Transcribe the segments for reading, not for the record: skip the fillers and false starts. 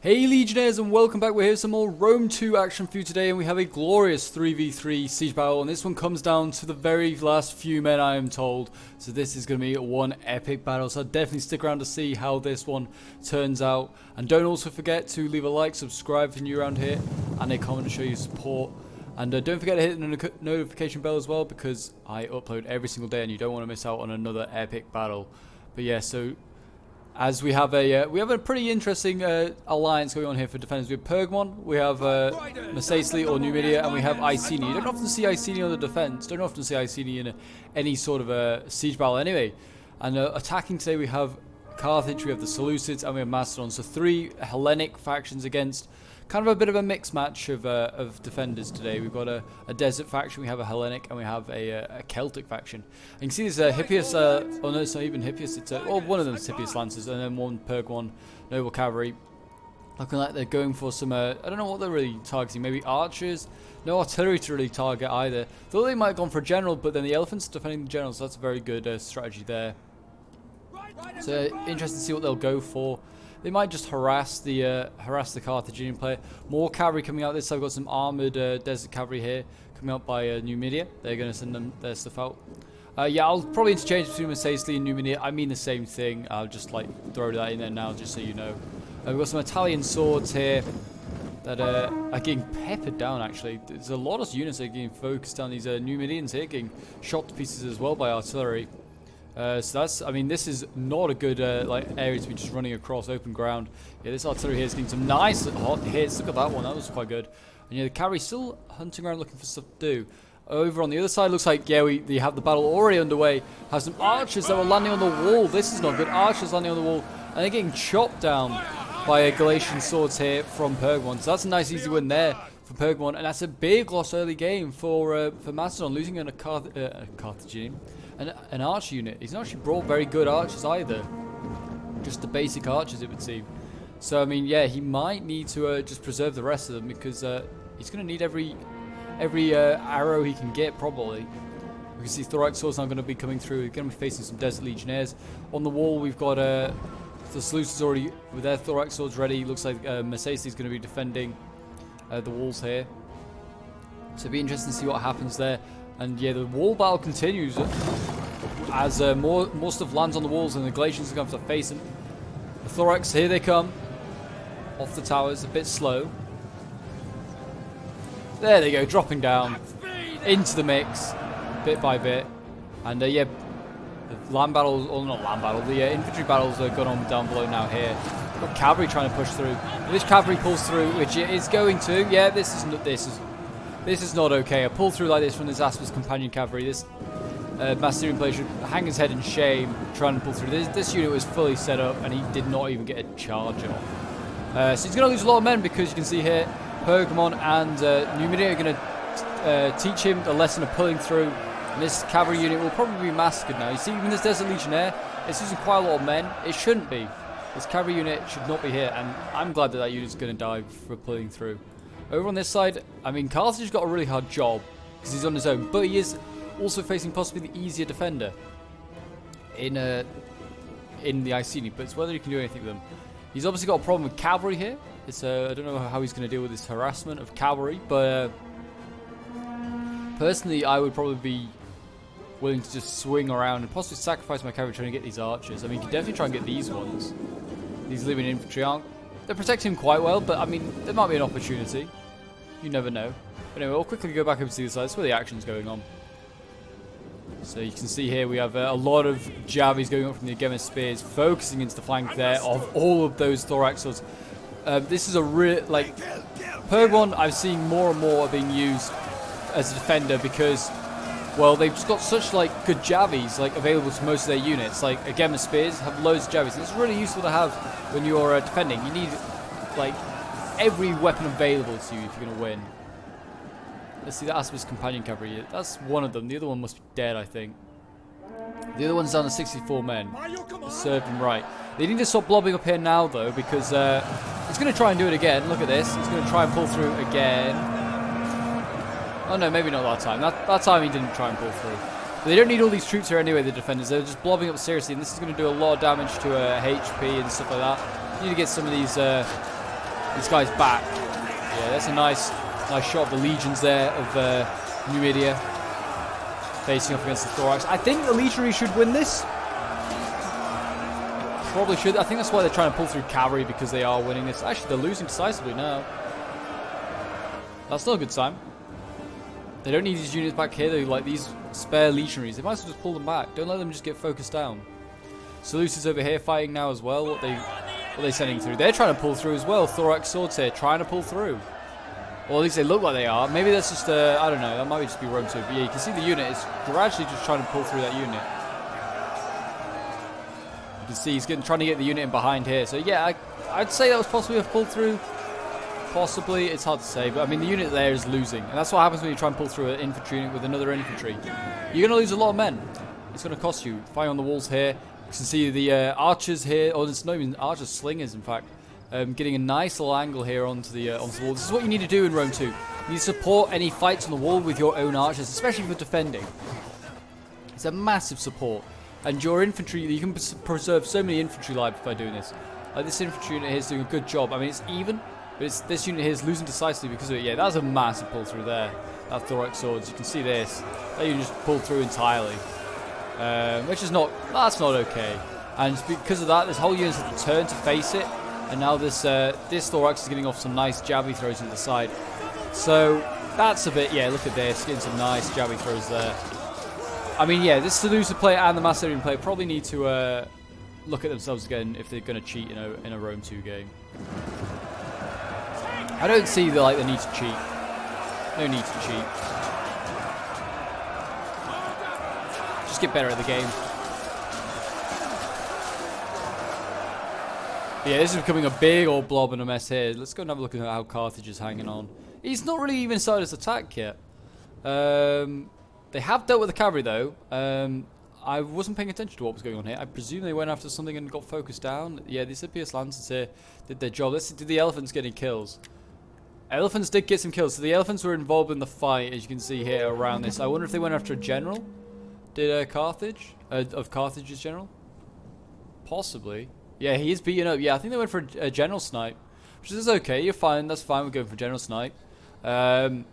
Hey Legionnaires, and welcome back. We're here with some more Rome 2 action for you today, and we have a glorious 3v3 siege battle, and this one comes down to the very last few men, I am told. So this is going to be one epic battle, so definitely stick around to see how this one turns out. And don't also forget to leave a like, subscribe if you're new around here, and a comment to show your support. And don't forget to hit the notification bell as well, because I upload every single day and you don't want to miss out on another epic battle. But yeah, so as we have a pretty interesting alliance going on here for defenders. We have Pergamon, we have Mesacely or Numidia, and we have Iceni. You don't often see Iceni on the defense. Don't often see Iceni in any sort of a siege battle anyway. And attacking today we have Carthage, we have the Seleucids, and we have Macedon. So three Hellenic factions against kind of a bit of a mixed match of defenders today. We've got a desert faction, we have a Hellenic, and we have a Celtic faction. And you can see there's Hippias, oh no, it's not even Hippias, it's well, one of them is Hippias Lancers, and then one Pergamon Noble Cavalry. Looking like they're going for some, I don't know what they're really targeting, maybe archers? No artillery to really target either. Thought they might have gone for a general, but then the elephants defending the general, so that's a very good strategy there. So interesting to see what they'll go for. They might just harass the Carthaginian player. More cavalry coming out this side. We've got some armoured desert cavalry here coming out by Numidia. They're going to send them their stuff out. Yeah, I'll probably interchange between Mesacely and Numidia. I mean the same thing. I'll just like throw that in there now just so you know. We've got some Italian swords here that are getting peppered down actually. There's a lot of units that are getting focused on these Numidians here, getting shot to pieces as well by artillery. So that's, I mean, this is not a good like area to be just running across open ground. Yeah, this artillery here is getting some nice hot hits. Look at that one, that was quite good. And yeah, the cavalry still hunting around looking for stuff to do. Over on the other side, looks like, yeah, we have the battle already underway. Has some archers that were landing on the wall. This is not good. Archers landing on the wall, and they're getting chopped down by Galatian swords here from Pergamon. So that's a nice easy win there for Pergamon, and that's a big loss early game for Macedon, losing on a Carthaginian. An archer unit. He's not actually brought very good archers either. Just the basic archers, it would seem. So I mean, yeah, he might need to just preserve the rest of them because he's going to need every arrow he can get probably. We can see thorax swords now going to be coming through. We're going to be facing some desert legionnaires. On the wall, we've got the Seleucids already with their thorax swords ready. Looks like Mesacely is going to be defending the walls here. So it'll be interesting to see what happens there. And yeah, the wall battle continues as more stuff lands on the walls, and the Galatians are going to have to face them. The thorax, here they come. Off the towers, a bit slow. There they go, dropping down into the mix, bit by bit. And yeah, the land battles, or not land battle, the infantry battles are going on down below now here. We've got cavalry trying to push through. This cavalry pulls through, which it is going to. Yeah, this is not okay. A pull through like this from this Asper's companion cavalry. This Macedonian player should hang his head in shame trying to pull through. This unit was fully set up and he did not even get a charge off. So he's going to lose a lot of men because you can see here Pergamon and Numidia are going to teach him the lesson of pulling through. And this cavalry unit will probably be massacred now. You see, even this Desert Legionnaire, it's using quite a lot of men. It shouldn't be. This cavalry unit should not be here, and I'm glad that unit's going to die for pulling through. Over on this side, I mean, Carthage has got a really hard job because he's on his own, but he is also facing possibly the easier defender in the Iceni, but it's whether he can do anything with them. He's obviously got a problem with cavalry here. It's I don't know how he's going to deal with this harassment of cavalry, but personally, I would probably be willing to just swing around and possibly sacrifice my cavalry trying to get these archers. I mean, you can definitely try and get these ones. These living infantry aren't. They're protecting him quite well, but I mean, there might be an opportunity. You never know. But anyway, we'll quickly go back over to the other side. That's where the action's going on. So you can see here we have a lot of javelins going up from the Agemma spears, focusing into the flank there of all of those thorax swords. This is a real, like, Pergamon I've seen more and more being used as a defender because, well, they've just got such like good javelins like available to most of their units. Like Agemma spears have loads of javelins. It's really useful to have when you're defending. You need like every weapon available to you if you're going to win. Let's see, the Asper's companion cavalry. That's one of them. The other one must be dead, I think. The other one's down to 64 men. Served him right. They need to stop blobbing up here now, though, because he's going to try and do it again. Look at this. He's going to try and pull through again. Oh, no, maybe not that time. That time he didn't try and pull through. But they don't need all these troops here anyway, the defenders. They're just blobbing up seriously, and this is going to do a lot of damage to HP and stuff like that. You need to get some of these these guys back. Yeah, that's a nice shot of the legions there of Numidia facing off against the Thorax. I think the legionary should win this. Probably should. I think that's why they're trying to pull through cavalry, because they are winning this. Actually, they're losing decisively now. That's not a good sign. They don't need these units back here. They like these spare legionaries. They might as well just pull them back. Don't let them just get focused down. Seleucus is over here fighting now as well. What are they sending through? They're trying to pull through as well. Thorax swords here, trying to pull through. Or at least they look like they are. Maybe that's just, I don't know. That might just be Rome 2. But yeah, you can see the unit is gradually just trying to pull through that unit. You can see he's trying to get the unit in behind here. So yeah, I'd say that was possibly a pull through. Possibly, it's hard to say, but I mean the unit there is losing, and that's what happens when you try and pull through an infantry unit with another infantry. You're going to lose a lot of men. It's going to cost you. Fighting on the walls here. You can see the archers here, or it's not even archers, slingers in fact, getting a nice little angle here onto the wall. This is what you need to do in Rome 2. You need to support any fights on the wall with your own archers, especially for defending. It's a massive support, and your infantry, you can preserve so many infantry lives by doing this. Like this infantry unit here is doing a good job. I mean, it's even. But this unit here is losing decisively because of it. Yeah, that was a massive pull through there. That Thorax swords. You can see this. That unit just pulled through entirely. Which is not... That's not okay. And because of that, this whole unit has to turn to face it. And now this Thorax is getting off some nice jabby throws to the side. So, that's a bit... Yeah, look at this. Getting some nice jabby throws there. I mean, yeah, this Seleucid player and the Macedonian player probably need to look at themselves again if they're going to cheat in a Rome 2 game. I don't see the need to cheat. No need to cheat. Just get better at the game. But yeah, this is becoming a big old blob and a mess here. Let's go and have a look at how Carthage is hanging on. He's not really even started his attack yet. They have dealt with the cavalry though. I wasn't paying attention to what was going on here. I presume they went after something and got focused down. Yeah, these Pierce Lancers here did their job. Let's see, did the elephants get any kills? Elephants did get some kills. So the elephants were involved in the fight, as you can see here around this. I wonder if they went after a general. Did Carthage? Of Carthage's general? Possibly. Yeah, he is beaten up. Yeah, I think they went for a general snipe. Which is okay. You're fine. That's fine. We're going for general snipe. And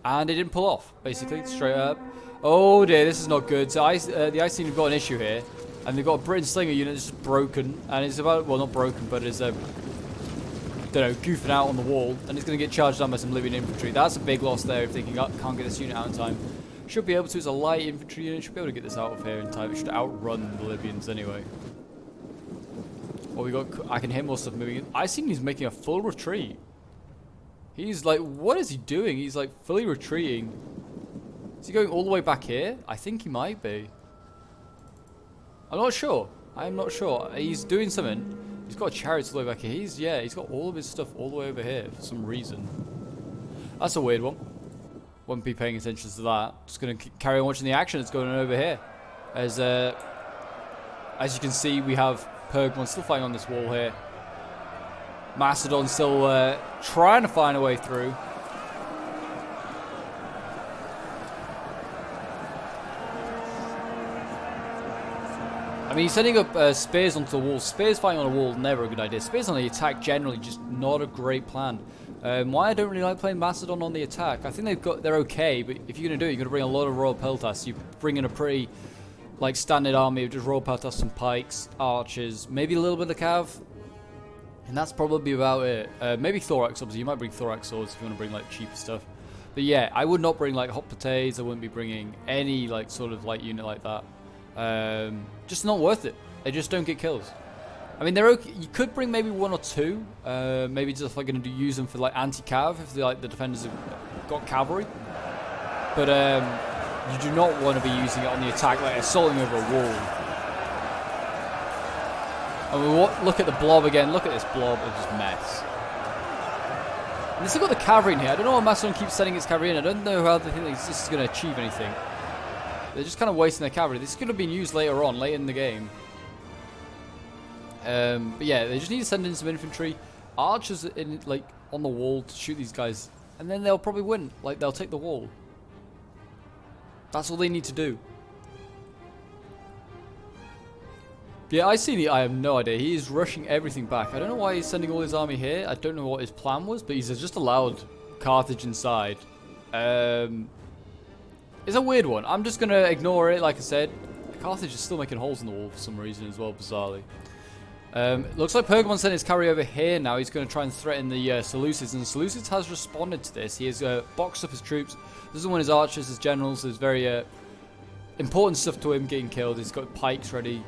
they didn't pull off, basically. Straight up. Oh dear, this is not good. So the Ice Team have got an issue here. And they've got a Britain Slinger unit that's just broken. And it's about... Well, not broken, but it's... don't know, goofing out on the wall, and it's going to get charged down by some Libyan infantry. That's a big loss there if they can't get this unit out in time. Should be able to. It's a light infantry unit. Should be able to get this out of here in time. It should outrun the Libyans anyway. Well, we got... I can hear more stuff moving in. I think he's making a full retreat. He's like... What is he doing? He's like fully retreating. Is he going all the way back here? I think he might be. I'm not sure. I'm not sure. He's doing something. He's got a chariot all the way back here. He's got all of his stuff all the way over here for some reason. That's a weird one. Won't be paying attention to that. Just going to carry on watching the action that's going on over here. As you can see, we have Pergamon still fighting on this wall here. Macedon still trying to find a way through. I mean, he's setting up spears onto the wall. Spears fighting on a wall, never a good idea. Spears on the attack, generally, just not a great plan. Why I don't really like playing Macedon on the attack. I think they're okay, but if you're going to do it, you're going to bring a lot of Royal Peltas. You bring in a pretty, standard army of just Royal Peltas, some pikes, archers, maybe a little bit of cav. And that's probably about it. Maybe Thorax, obviously. You might bring Thorax swords if you want to bring, cheaper stuff. But yeah, I would not bring, hot potatoes. I wouldn't be bringing any, sort of light unit like that. Just not worth it. They just don't get kills. I mean, they're okay. You could bring maybe one or two. Maybe just going to use them for anti-cav if the defenders have got cavalry. But you do not want to be using it on the attack, assaulting over a wall. I mean, look at the blob again. Look at this blob. It's just a mess. And they've still got the cavalry in here. I don't know why Macedon keeps sending its cavalry in. I don't know how they think this is going to achieve anything. They're just kind of wasting their cavalry. This could have been used later on, late in the game. But yeah, they just need to send in some infantry. Archers in, on the wall to shoot these guys. And then they'll probably win. They'll take the wall. That's all they need to do. Yeah, I have no idea. He is rushing everything back. I don't know why he's sending all his army here. I don't know what his plan was, but he's just allowed Carthage inside. It's a weird one. I'm just going to ignore it, like I said. Carthage is still making holes in the wall for some reason as well, bizarrely. Looks like Pergamon sent his cavalry over here now. He's going to try and threaten the Seleucids, and Seleucids has responded to this. He has boxed up his troops. Doesn't want his archers, his generals. There's very important stuff to him getting killed. He's got pikes ready.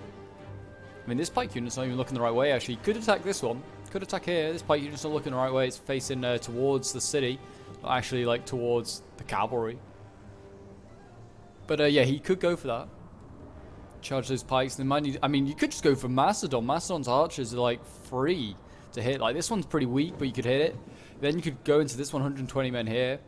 I mean, this pike unit's not even looking the right way, actually. He could attack this one. Could attack here. This pike unit's not looking the right way. It's facing towards the city. Not actually, like, towards the cavalry. But, yeah, he could go for that. Charge those pikes. They might need... I mean, you could just go for Macedon. Macedon's archers are, like, free to hit. Like, this one's pretty weak, but you could hit it. Then you could go into this 120 men here.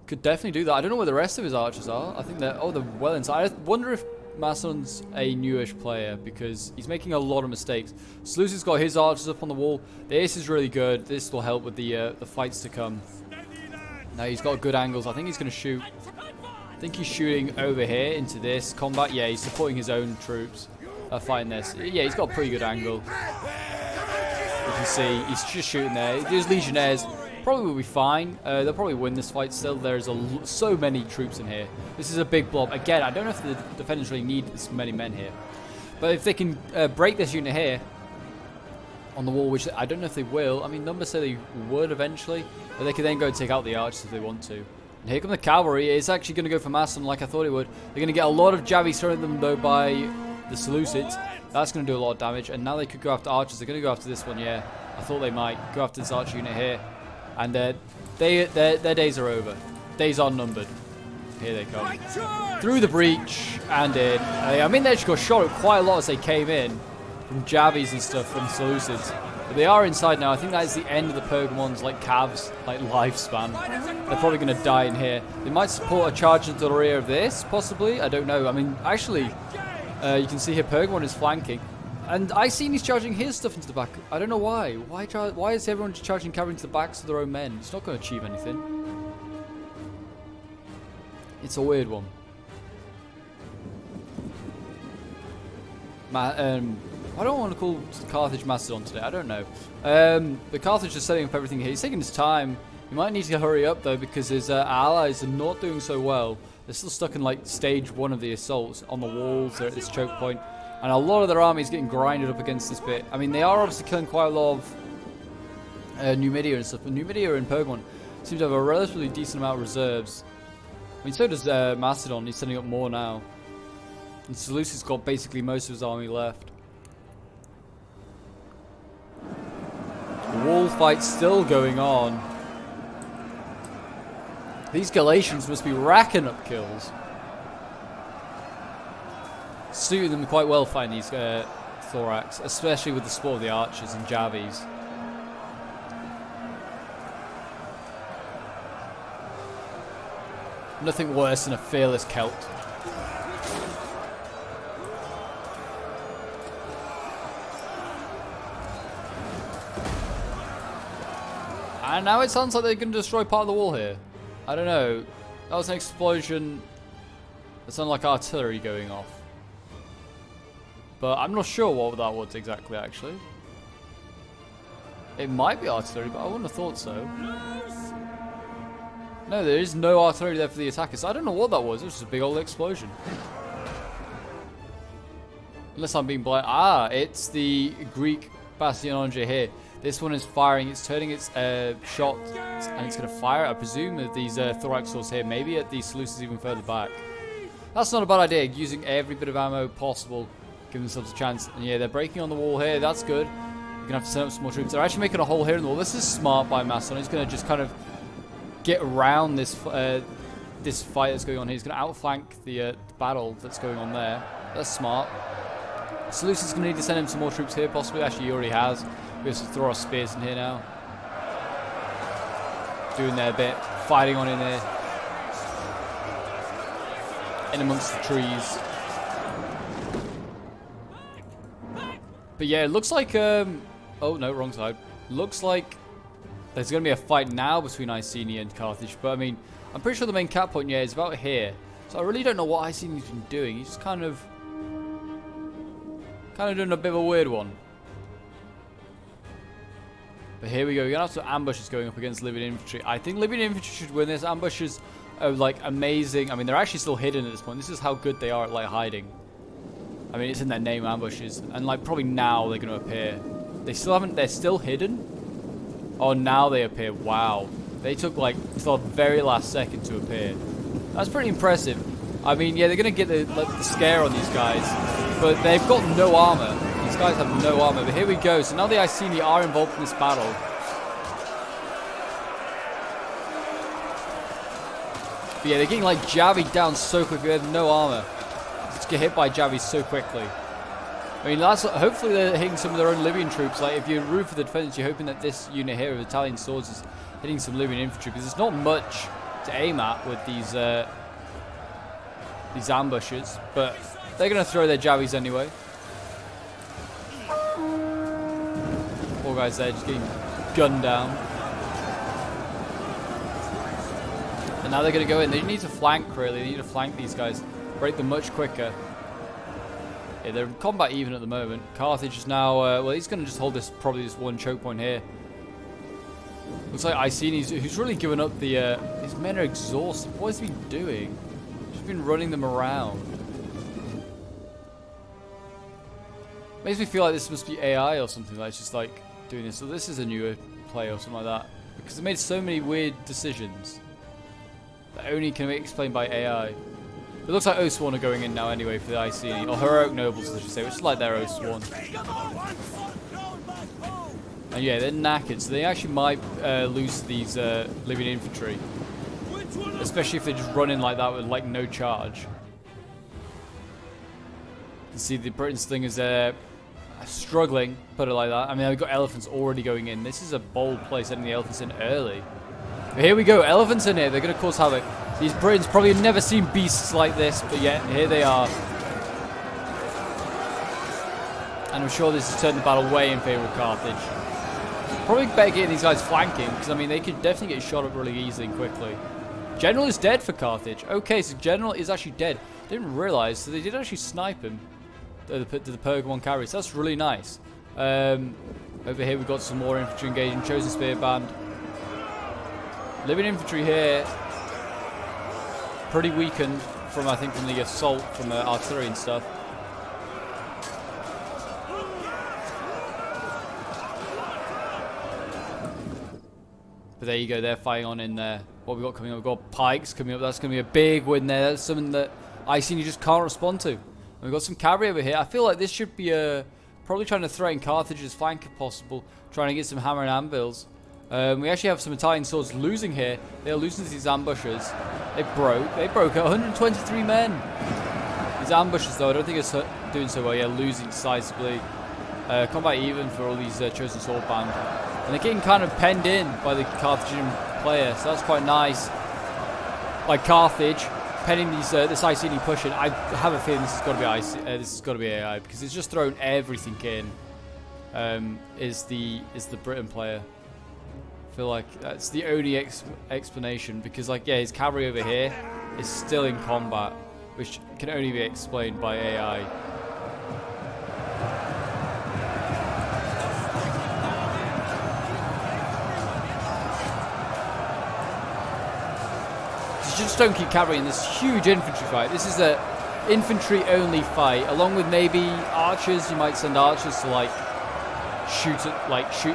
Could definitely do that. I don't know where the rest of his archers are. I think they're... Oh, they're well inside. I wonder if Macedon's a newish player, because he's making a lot of mistakes. Seleucus got his archers up on the wall. This is really good. This will help with the fights to come. Now he's got good angles. I think he's going to shoot. I think he's shooting over here into this combat. Yeah, he's supporting his own troops fighting this. Yeah, he's got a pretty good angle. You can see he's just shooting there. There's legionnaires. Probably will be fine. They'll probably win this fight still. There's so many troops in here. This is a big blob. Again, I don't know if the defenders really need this many men here. But if they can break this unit here on the wall, which I don't know if they will. I mean, numbers say they would eventually. But they can then go take out the archers if they want to. And here come the cavalry. It's actually going to go for Macedon like I thought it would. They're going to get a lot of javelins thrown at them, though, by the Seleucids. That's going to do a lot of damage. And now they could go after archers. They're going to go after this one, yeah. I thought they might go after this archer unit here. And their days are over. Days are numbered. Here they come. Through the breach and in. I mean, they actually got shot at quite a lot as they came in. From Javis and stuff, from Seleucids. But they are inside now. I think that is the end of the Pergamon's, like, Cavs, like, lifespan. They're probably going to die in here. They might support a charge into the rear of this, possibly. I don't know. I mean, actually, you can see here Pergamon is flanking. And I seen he's charging his stuff into the back. I don't know why. Why is everyone just charging cavalry into the backs of their own men? It's not going to achieve anything. It's a weird one. I don't want to call Carthage Macedon today. I don't know. But Carthage is setting up everything here. He's taking his time. He might need to hurry up, though, because his allies are not doing so well. They're still stuck in, like, stage 1 of the assaults on the walls. They're at this choke point. And a lot of their army is getting grinded up against this bit. I mean, they are obviously killing quite a lot of Numidia and stuff. But Numidia and Pergamon seem to have a relatively decent amount of reserves. I mean, so does Macedon. He's sending up more now. And Seleucus got basically most of his army left. The wall fight's still going on. These Galatians must be racking up kills. Suited them quite well fighting these thorax, especially with the support of the archers and Javis. Nothing worse than a fearless Celt. And now it sounds like they're going to destroy part of the wall here. I don't know. That was an explosion. It sounded like artillery going off. But I'm not sure what that was exactly, actually. It might be artillery, but I wouldn't have thought so. No, there is no artillery there for the attackers. I don't know what that was. It was just a big old explosion. Unless I'm being blind. Ah, it's the Greek Bastionage here. This one is firing. It's turning its shot, and it's going to fire, I presume, at these thorax swords here. Maybe at these Seleucids even further back. That's not a bad idea. Using every bit of ammo possible. Give themselves a chance. And yeah, they're breaking on the wall here. That's good. You're going to have to send up some more troops. They're actually making a hole here in the wall. This is smart by Macedon. He's going to just kind of get around this this fight that's going on here. He's going to outflank the battle that's going on there. That's smart. Seleucus is going to need to send him some more troops here, possibly. Actually, he already has. We have to throw our spears in here now. Doing their bit. Fighting on in there. In amongst the trees. But yeah, it looks like, oh no, wrong side. Looks like there's going to be a fight now between Iceni and Carthage. But I mean, I'm pretty sure the main cap point, yeah, is about here. So I really don't know what Iceni's been doing. He's just kind of Kind of doing a bit of a weird one. But here we go. We're going to have some ambushes going up against Libyan infantry. I think Libyan infantry should win this. Ambushes are like amazing. I mean, they're actually still hidden at this point. This is how good they are at like hiding. I mean, it's in their name, ambushes. And like probably now they're going to appear. They still haven't, they're still hidden. Oh, now they appear. Wow. They took like till the very last second to appear. That's pretty impressive. I mean, yeah, they're going to get the scare on these guys. But they've got no armor. These guys have no armor. But here we go. So now the Iceni are involved in this battle. But yeah, they're getting like javied down so quickly. They have no armor. Just get hit by javies so quickly. I mean, hopefully they're hitting some of their own Libyan troops. Like, if you're rooting for the defense, you're hoping that this unit here of Italian swords is hitting some Libyan infantry. Because there's not much to aim at with these ambushes. But they're going to throw their javies anyway. Poor guys there just getting gunned down. And now they're going to go in. They need to flank, really. They need to flank these guys. Break them much quicker. Yeah, they're combat even at the moment. Carthage is now... well, he's going to just hold this, probably this one choke point here. Looks like Iceni, who's really given up the... his men are exhausted. What has he been doing? He's been running them around. Makes me feel like this must be AI or something. Like, it's just like doing this. So this is a newer play or something like that. Because they made so many weird decisions that only can be explained by AI. It looks like Oathsworn are going in now anyway for the Iceni, or Heroic Nobles, I should say, which is like their Oathsworn. And yeah, they're knackered, so they actually might lose these Libyan infantry. Especially if they just run in like that with like no charge. You can see the Britain's thing is struggling, put it like that. I mean, they've got elephants already going in. This is a bold place, sending the elephants in early. But here we go, elephants in here, they're going to cause havoc. These Britons probably have never seen beasts like this, but yet here they are. And I'm sure this has turned the battle way in favour of Carthage. Probably better getting these guys flanking, because I mean they could definitely get shot up really easily and quickly. General is dead for Carthage. Okay, so General is actually dead. Didn't realise, so they did actually snipe him. The Pergamon carry, so that's really nice. Over here we've got some more infantry engaging. Chosen Spear Band. Libyan infantry here. Pretty weakened from, I think, from the assault from the artillery and stuff. But there you go, they're fighting on in there. What have we got coming up? We've got pikes coming up. That's going to be a big win there. That's something that Iceni just can't respond to. And we've got some cavalry over here. I feel like this should be probably trying to threaten Carthage's flank if possible. Trying to get some hammer and anvils. We actually have some Italian swords losing here. They're losing to these ambushes. They broke 123 men. These ambushes, though, I don't think it's doing so well. Yeah, losing decisively. Combat even for all these Chosen Sword Band. And they're getting kind of penned in by the Carthaginian player, so that's quite nice. Like Carthage, penning these this Iceni pushing. I have a feeling this has got to be AI because it's just thrown everything in. Is the Britain player? I feel like that's the only explanation because, like, yeah, his cavalry over here is still in combat, which can only be explained by AI. Just don't keep cavalry in this huge infantry fight. This is a infantry only fight, along with maybe archers. You might send archers to shoot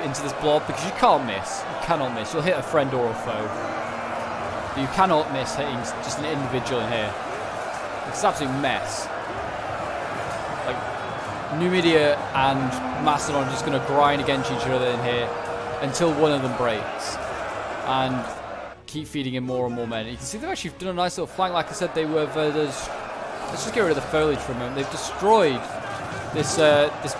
into this blob because you can't miss. You cannot miss. You'll hit a friend or a foe. You cannot miss hitting just an individual in here. It's an absolute mess. Like Numidia and Macedon are just going to grind against each other in here until one of them breaks. And keep feeding in more and more men. You can see they've actually done a nice little flank. Like I said, they were. Let's just get rid of the foliage from them. They've destroyed this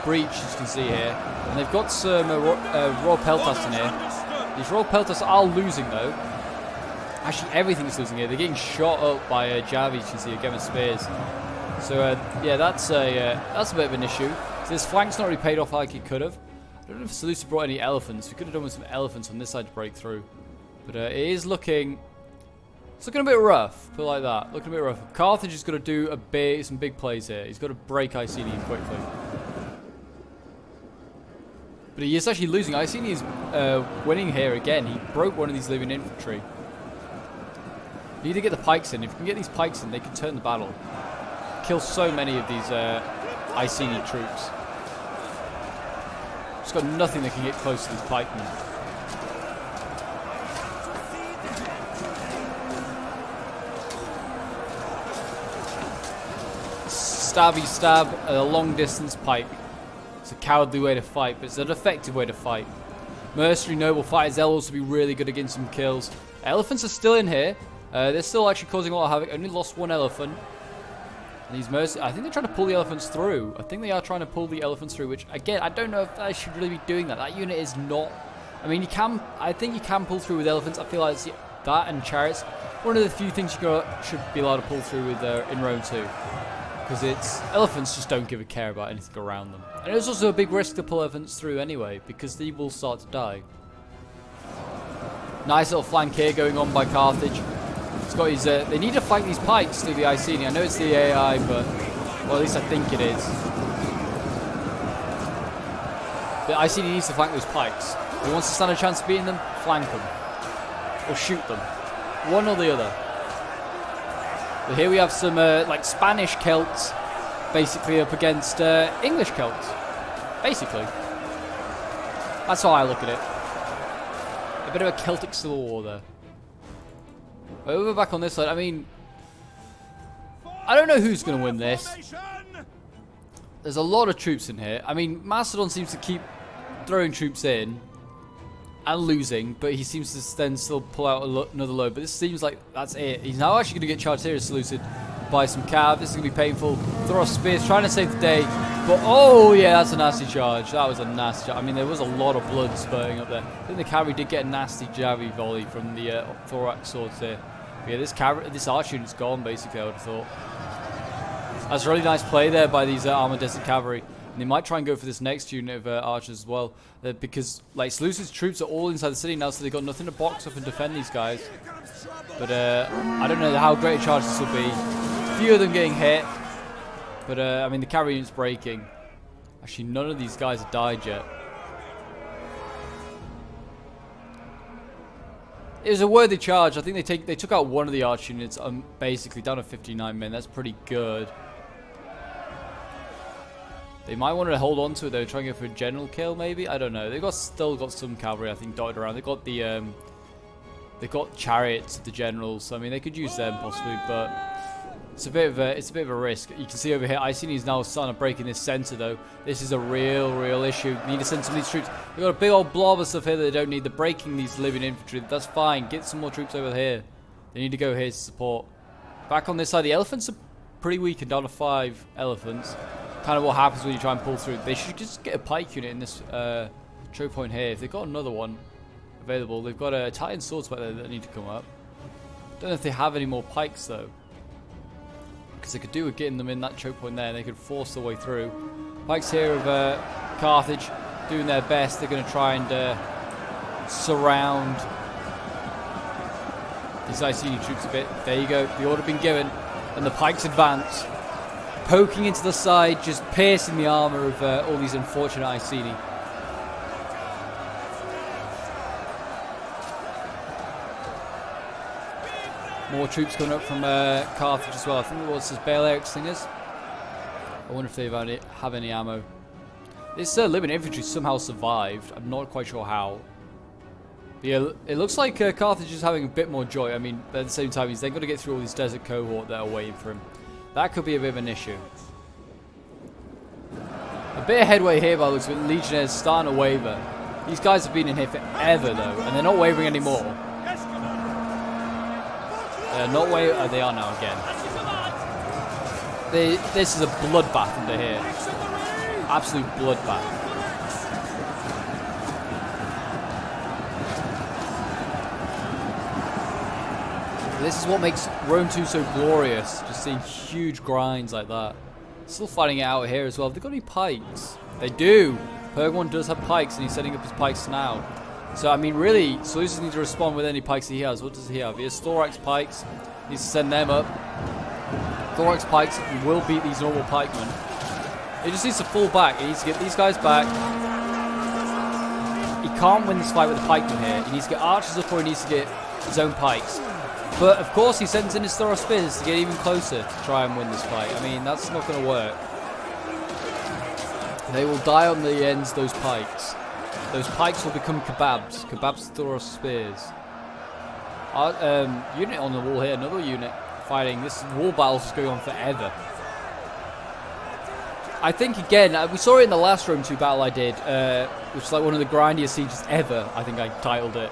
breach, as you can see here, and they've got some Royal Peltas in here. These Royal Peltas are losing though. Actually, everything's losing here. They're getting shot up by Javi, as you can see, again with spears. So yeah, that's a bit of an issue. So this flank's not really paid off like it could have. I don't know if Seleucus brought any elephants. We could have done with some elephants on this side to break through. But it is looking... It's looking a bit rough, put it like that. Looking a bit rough. Carthage is going to do some big plays here. He's got to break Iceni quickly. But he is actually losing. Iceni is winning here again. He broke one of these living infantry. You need to get the pikes in. If you can get these pikes in, they can turn the battle. Kill so many of these Iceni troops. Just got nothing that can get close to these pikemen. Stabby stab at a long distance pike. It's a cowardly way to fight, but it's an effective way to fight. Mercenary noble fighters, they'll also be really good at getting some kills. Elephants are still in here. They're still actually causing a lot of havoc. Only lost one elephant. And these I think they're trying to pull the elephants through. I think they are trying to pull the elephants through, which again, I don't know if I should really be doing that. That unit is not. I mean, I think you can pull through with elephants. I feel like it's that and chariots. One of the few things you should be allowed to pull through with in Rome 2. Because elephants just don't give a care about anything around them. And it's also a big risk to pull elephants through anyway, because they will start to die. Nice little flank here going on by Carthage. It's got his, they need to fight these pikes through the Iceni. I know it's the AI, but, well, at least I think it is. The Iceni needs to flank those pikes. If he wants to stand a chance of beating them, flank them. Or shoot them. One or the other. But here we have some like Spanish Celts basically up against English Celts. Basically. That's how I look at it. A bit of a Celtic civil war there. Over back on this side, I mean, I don't know who's going to win this. There's a lot of troops in here. I mean, Macedon seems to keep throwing troops in and losing, but he seems to then still pull out another load. But this seems like that's it. He's now actually going to get charged here, saluted by some cav. This is going to be painful. Throw off spears, trying to save the day. But, oh, yeah, that's a nasty charge. That was a nasty charge. I mean, there was a lot of blood spurting up there. I think the cavalry did get a nasty javelin volley from the thorax swords here. But yeah, this arch unit's gone, basically, I would have thought. That's a really nice play there by these armored desert cavalry. And they might try and go for this next unit of archers as well. Because, like, Seleucus' troops are all inside the city now, so they've got nothing to box up and defend these guys. But I don't know how great a charge this will be. A few of them getting hit. But, I mean, the cavalry unit's breaking. Actually, none of these guys have died yet. It was a worthy charge. I think they took out one of the arch units, basically down to 59 men. That's pretty good. They might want to hold on to it though, try and go for a general kill maybe. I don't know. They've still got some cavalry I think dotted around. They've got chariots of the generals. So, I mean, they could use them possibly, but it's a bit of a risk. You can see over here, Iceni is now starting to break in this center though. This is a real issue. Need to send some of these troops. They've got a big old blob of stuff here that they don't need. They're breaking these living infantry. That's fine. Get some more troops over here. They need to go here to support. Back on this side, the elephants are pretty weak and down to 5 elephants. Kind of what happens when you try and pull through. They should just get a pike unit in this choke point here. If they've got another one available, they've got a Titan swords back there that need to come up. Don't know if they have any more pikes though, because they could do with getting them in that choke point there. And they could force their way through. Pikes here of Carthage doing their best. They're going to try and surround these Iceni troops a bit. There you go. The order been given, and the pikes advance. Poking into the side, just piercing the armor of all these unfortunate Iceni. More troops coming up from Carthage as well. I think what's this Balearic Slingers. I wonder if they have any ammo. This living infantry somehow survived. I'm not quite sure how. But yeah, it looks like Carthage is having a bit more joy. I mean, at the same time, he's then got to get through all these desert cohort that are waiting for him. That could be a bit of an issue. A bit of headway here by the looks of it. Legionnaires starting to waver. These guys have been in here forever though, and they're not wavering anymore. They're not wavering. They are now again. This is a bloodbath under here. Absolute bloodbath. This is what makes Rome 2 so glorious, just seeing huge grinds like that. Still fighting it out here as well. Have they got any pikes? They do! Pergamon does have pikes, and he's setting up his pikes now. So, I mean, really, Seleucus needs to respond with any pikes he has. What does he have? He has thorax pikes. He needs to send them up. Thorax pikes will beat these normal pikemen. He just needs to fall back. He needs to get these guys back. can't win this fight with the pikemen here. He needs to get archers up or he needs to get his own pikes. But of course he sends in his Thor spears to get even closer to try and win this fight. I mean, that's not going to work. They will die on the ends of those pikes. Those pikes will become kebabs. Kebabs Thor spears. Unit on the wall here, another unit fighting. This wall battle is going on forever. I think, again, we saw it in the last Rome 2 battle I did, which is like one of the grindiest sieges ever, I think I titled it.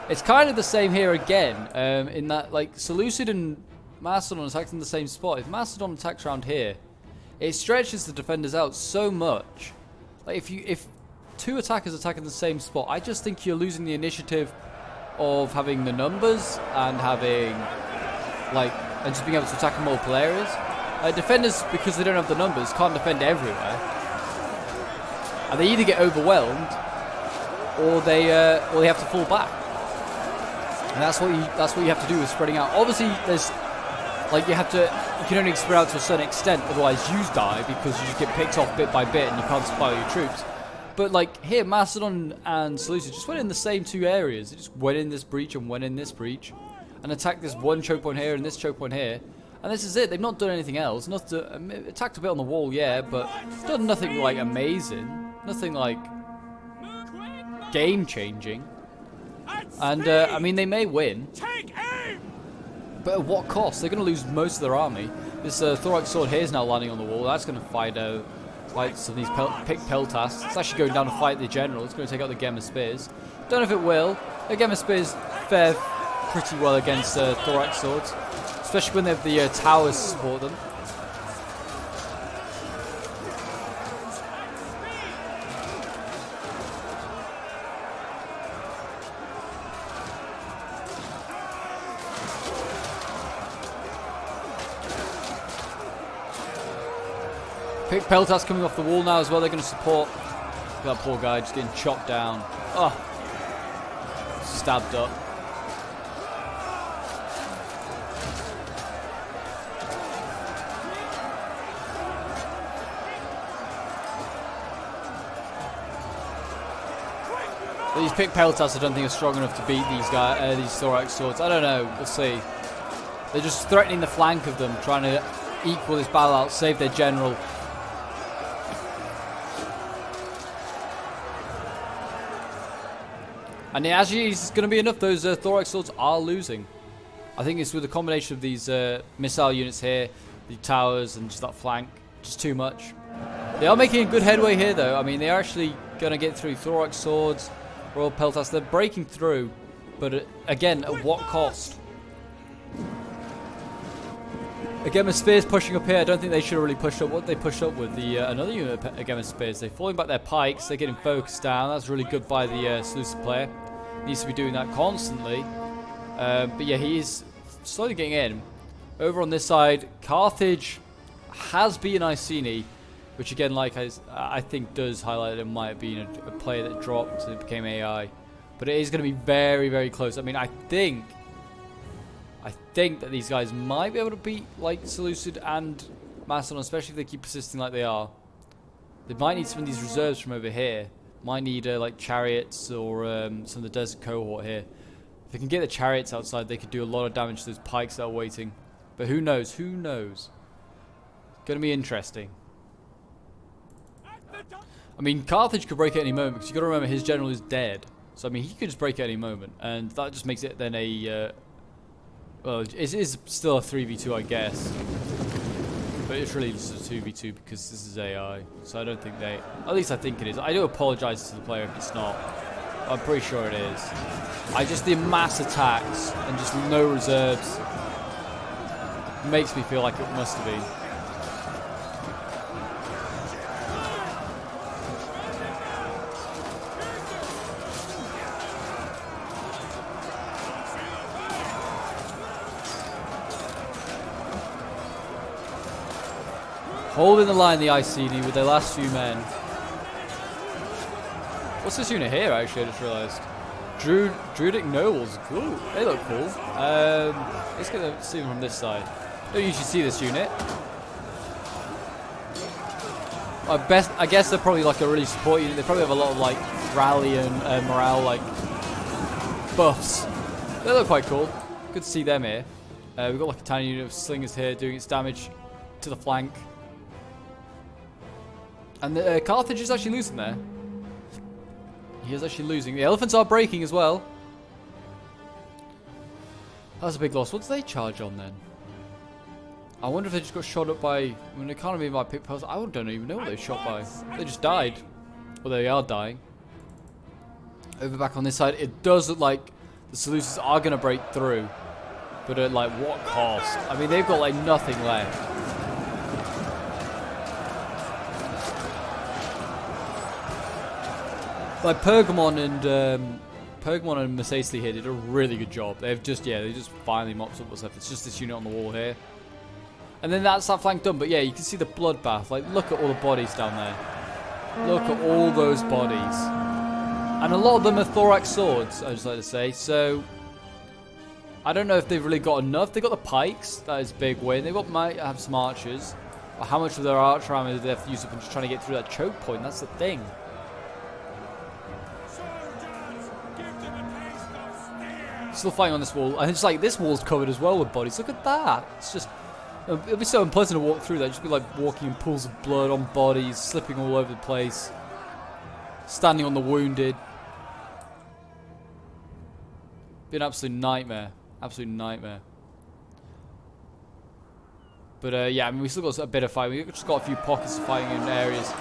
It's kind of the same here again, in that, like, Seleucid and Macedon attacked in the same spot. If Macedon attacks around here, it stretches the defenders out so much. Like, if two attackers attack in the same spot, I just think you're losing the initiative of having the numbers and having, like, and just being able to attack in multiple areas. Defenders, because they don't have the numbers, can't defend everywhere, and they either get overwhelmed or they have to fall back. And that's what you have to do with spreading out. Obviously, there's like you can only spread out to a certain extent, otherwise you die because you just get picked off bit by bit and you can't supply your troops. But like here, Macedon and Seleucid just went in the same two areas. They just went in this breach and went in this breach, and attacked this one choke point here and this choke point here. And this is it. They've not done anything else. Attacked a bit on the wall, yeah, but done nothing like amazing. Nothing like game-changing. And I mean, they may win, but at what cost? They're going to lose most of their army. This thorax sword here is now landing on the wall. That's going to fight some of these picked peltasts. It's actually going down to fight the general. It's going to take out the Gemma spears. Don't know if it will. The Gemma spears fare pretty well against thorax swords, especially when they have the towers to support them. Pick Peltas coming off the wall now as well. They're going to support that poor guy just getting chopped down. Oh, stabbed up. These pick Peltas I don't think are strong enough to beat these guys, these thorax swords. I don't know. We'll see. They're just threatening the flank of them, trying to equal this battle out, save their general. And it actually is going to be enough. Those thorax swords are losing. I think it's with a combination of these missile units here, the towers, and just that flank. Just too much. They are making a good headway here, though. I mean, they're actually going to get through thorax swords, royal peltas. They're breaking through, but again, at what cost? Again, with spears pushing up here, I don't think they should have really pushed up what they pushed up with. The another unit again with spears. They're falling back their pikes. They're getting focused down. That's really good by the Seleucid player. Needs to be doing that constantly. But yeah, he is slowly getting in. Over on this side, Carthage has beaten Iceni, which again, like I think does highlight that it might have been a player that dropped and it became AI. But it is going to be very, very close. I mean, I think that these guys might be able to beat like Seleucid and Macedon, especially if they keep persisting like they are. They might need some of these reserves from over here. Might need like chariots or some of the desert cohort here. If they can get the chariots outside, they could do a lot of damage to those pikes that are waiting. But who knows? Who knows? Going to be interesting. I mean, Carthage could break at any moment because you got to remember his general is dead. So I mean, he could just break at any moment, and that just makes it then a well, it is still a 3v2, I guess. But it's really just a 2v2 because this is AI. So I don't think they... At least I think it is. I do apologise to the player if it's not. I'm pretty sure it is. The mass attacks and just no reserves makes me feel like it must have been. Holding the line, the Iceni, with their last few men. What's this unit here, actually? I just realised. Druidic Nobles. Cool. They look cool. Let's get to see them from this side. Don't usually see this unit. I guess they're probably like a really support unit. They probably have a lot of like rally and morale like buffs. They look quite cool. Good to see them here. We've got like a tiny unit of slingers here doing its damage to the flank. And Carthage is actually losing there. He is actually losing. The elephants are breaking as well. That's a big loss. What do they charge on then? I wonder if they just got shot up by... I mean, it can't have been by pick posts. I don't even know what they shot by. They just died. Well, they are dying. Over back on this side, it does look like the Seleucids are going to break through. But at like what cost? I mean, they've got like nothing left. Like Pergamon and Mercedes here did a really good job. They just finally mopped up what's left. It's just this unit on the wall here. And then that's that flank done. But yeah, you can see the bloodbath. Like, look at all the bodies down there. Look at all those bodies. And a lot of them are thorax swords, I just like to say. So, I don't know if they've really got enough. They've got the pikes. That is a big win. They might have some archers. But how much of their archer armor do they have to use up in just trying to get through that choke point? That's the thing. Still fighting on this wall, and it's like this wall's covered as well with bodies. Look at that. It's just, it'll be so unpleasant to walk through that. Just be like walking in pools of blood on bodies, slipping all over the place, standing on the wounded. Be an absolute nightmare. Absolute nightmare. But yeah, I mean, we still got a bit of fight. We've just got a few pockets of fighting in areas.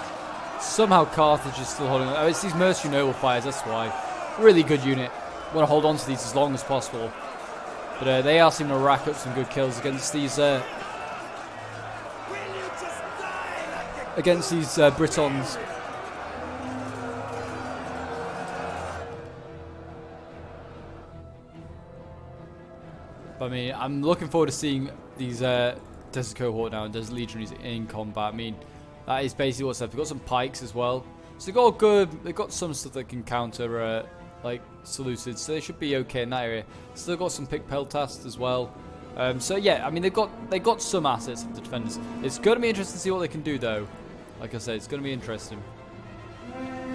Somehow Carthage is still holding on. Oh, it's these mercenary noble fires, that's why. Really good unit. Want to hold on to these as long as possible. But they are seeming to rack up some good kills against these Britons. But I mean, I'm looking forward to seeing these Desert Cohort now and Desert Legionaries in combat. I mean, that is basically what's left. They've got some pikes as well. So they've got some stuff that can counter like Seleucids, so they should be okay in that area. Still got some pick peltasts as well. So yeah, I mean they got some assets of the defenders. It's going to be interesting to see what they can do though. Like I said, it's going to be interesting.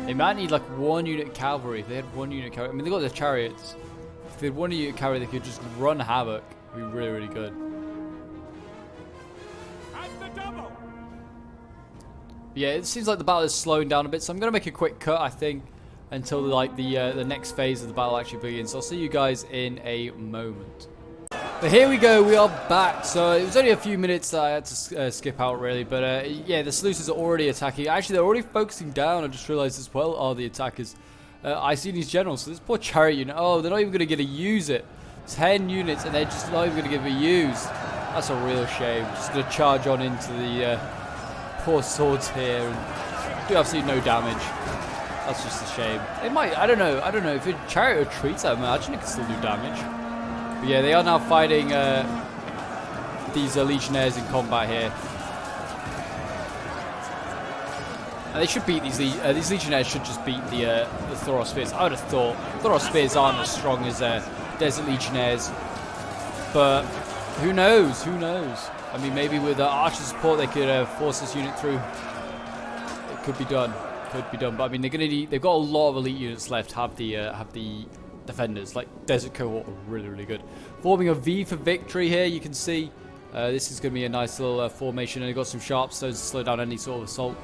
They might need like one unit of cavalry. If they had one unit of cavalry, I mean they got their chariots. If they had one unit of cavalry, they could just run havoc. It'd be really, really good. Yeah, it seems like the battle is slowing down a bit, so I'm going to make a quick cut, I think, until like the next phase of the battle actually begins. So I'll see you guys in a moment. But here we go, we are back. So it was only a few minutes that I had to skip out really, but yeah, the Seleucids are already attacking. Actually, they're already focusing down. I just realized as well are the attackers. I see these generals, so this poor chariot unit, oh, they're not even going to get to use it. 10 units and they're just not even going to give it a use. That's a real shame. Just going to charge on into the poor swords here and do absolutely no damage. That's just a shame. It might, I don't know if a chariot retreats, I imagine it can still do damage. But yeah, they are now fighting these legionnaires in combat here. And they should beat these legionnaires should just beat the Thoros Spears. I would have thought Thoros Spears aren't as strong as Desert Legionnaires, but who knows? Who knows? I mean, maybe with archer support they could force this unit through. It could be done. Could be done. But I mean, they've got a lot of elite units left. Have the defenders like Desert Cohort are really, really good. Forming a V for victory here. You can see this is going to be a nice little formation, and they've got some sharp stones to slow down any sort of assault.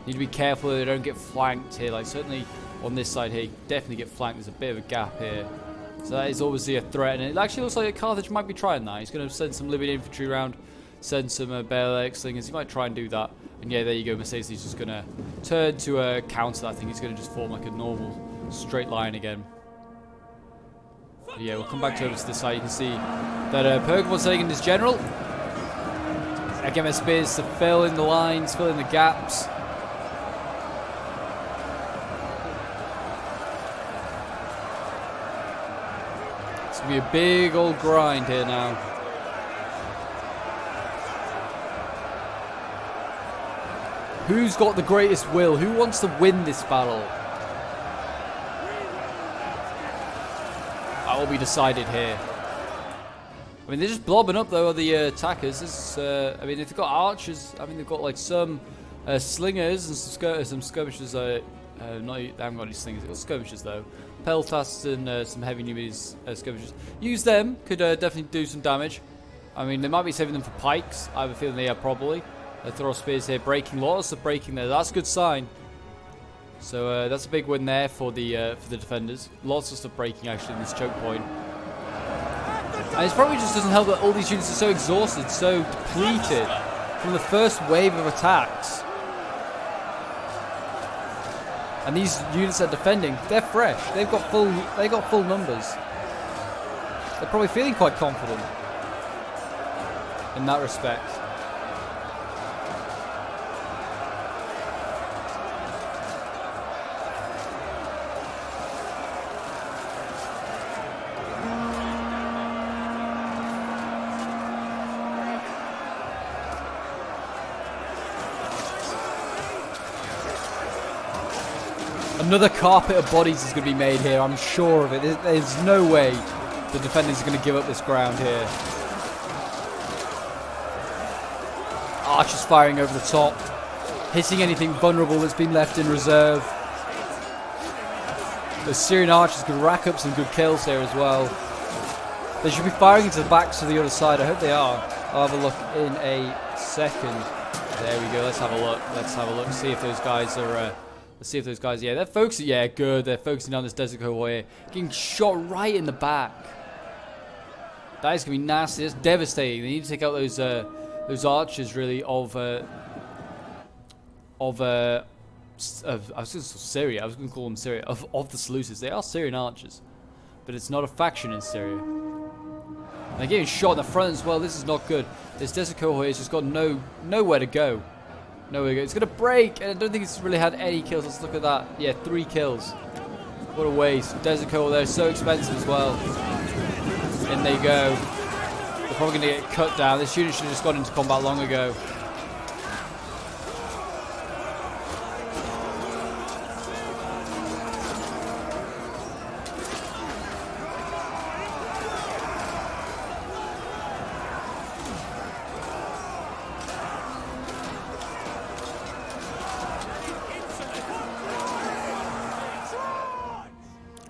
Need to be careful that they don't get flanked here. Like certainly on this side here, you definitely get flanked. There's a bit of a gap here. So that is obviously a threat, and it actually looks like Carthage might be trying that. He's going to send some Libyan infantry around, send some Balearic slingers. He might try and do that. And yeah, there you go. Mercedes is just going to turn to counter that. I think he's going to just form like a normal straight line again. But yeah, we'll come back over to this side. You can see that Pergamon's taking his general. Again, with spears to fill in the lines, fill in the gaps. It's going to be a big old grind here now. Who's got the greatest will? Who wants to win this battle? That will be decided here. I mean, they're just blobbing up though, are the attackers. This is, I mean, if they've got archers, I mean, they've got like some slingers and some skirmishers They haven't got any slingers. They've got skirmishers though. Peltasts and some heavy numides skirmishers. Use them. Could definitely do some damage. I mean, they might be saving them for pikes. I have a feeling they are probably. Throw spears here, breaking. Lots of breaking there. That's a good sign. So that's a big win there for the defenders. Lots of stuff breaking actually in this choke point. And it probably just doesn't help that all these units are so exhausted, so depleted from the first wave of attacks. And these units that are defending, they're fresh. They got full numbers. They're probably feeling quite confident in that respect. Another carpet of bodies is going to be made here, I'm sure of it. There's no way the defenders are going to give up this ground here. Archers firing over the top, hitting anything vulnerable that's been left in reserve. The Syrian archers could rack up some good kills here as well. They should be firing into the backs of the other side. I hope they are. I'll have a look in a second. There we go. Let's have a look. Let's have a look. See if those guys are... Let's see if those guys, yeah, they're focusing, yeah, good. They're focusing on this desert cohort here. Getting shot right in the back. That is going to be nasty. That's devastating. They need to take out those archers, really, of I was going to say Syria. I was going to call them Syria. Of the Seleucids. They are Syrian archers. But it's not a faction in Syria. And they're getting shot in the front as well. This is not good. This desert cohort has just got nowhere to go. Nowhere to go. It's going to break. And I don't think it's really had any kills. Let's look at that. Yeah, 3 kills. What a waste. Desert cohort there. So expensive as well. In they go. They're probably going to get cut down. This unit should have just gone into combat long ago.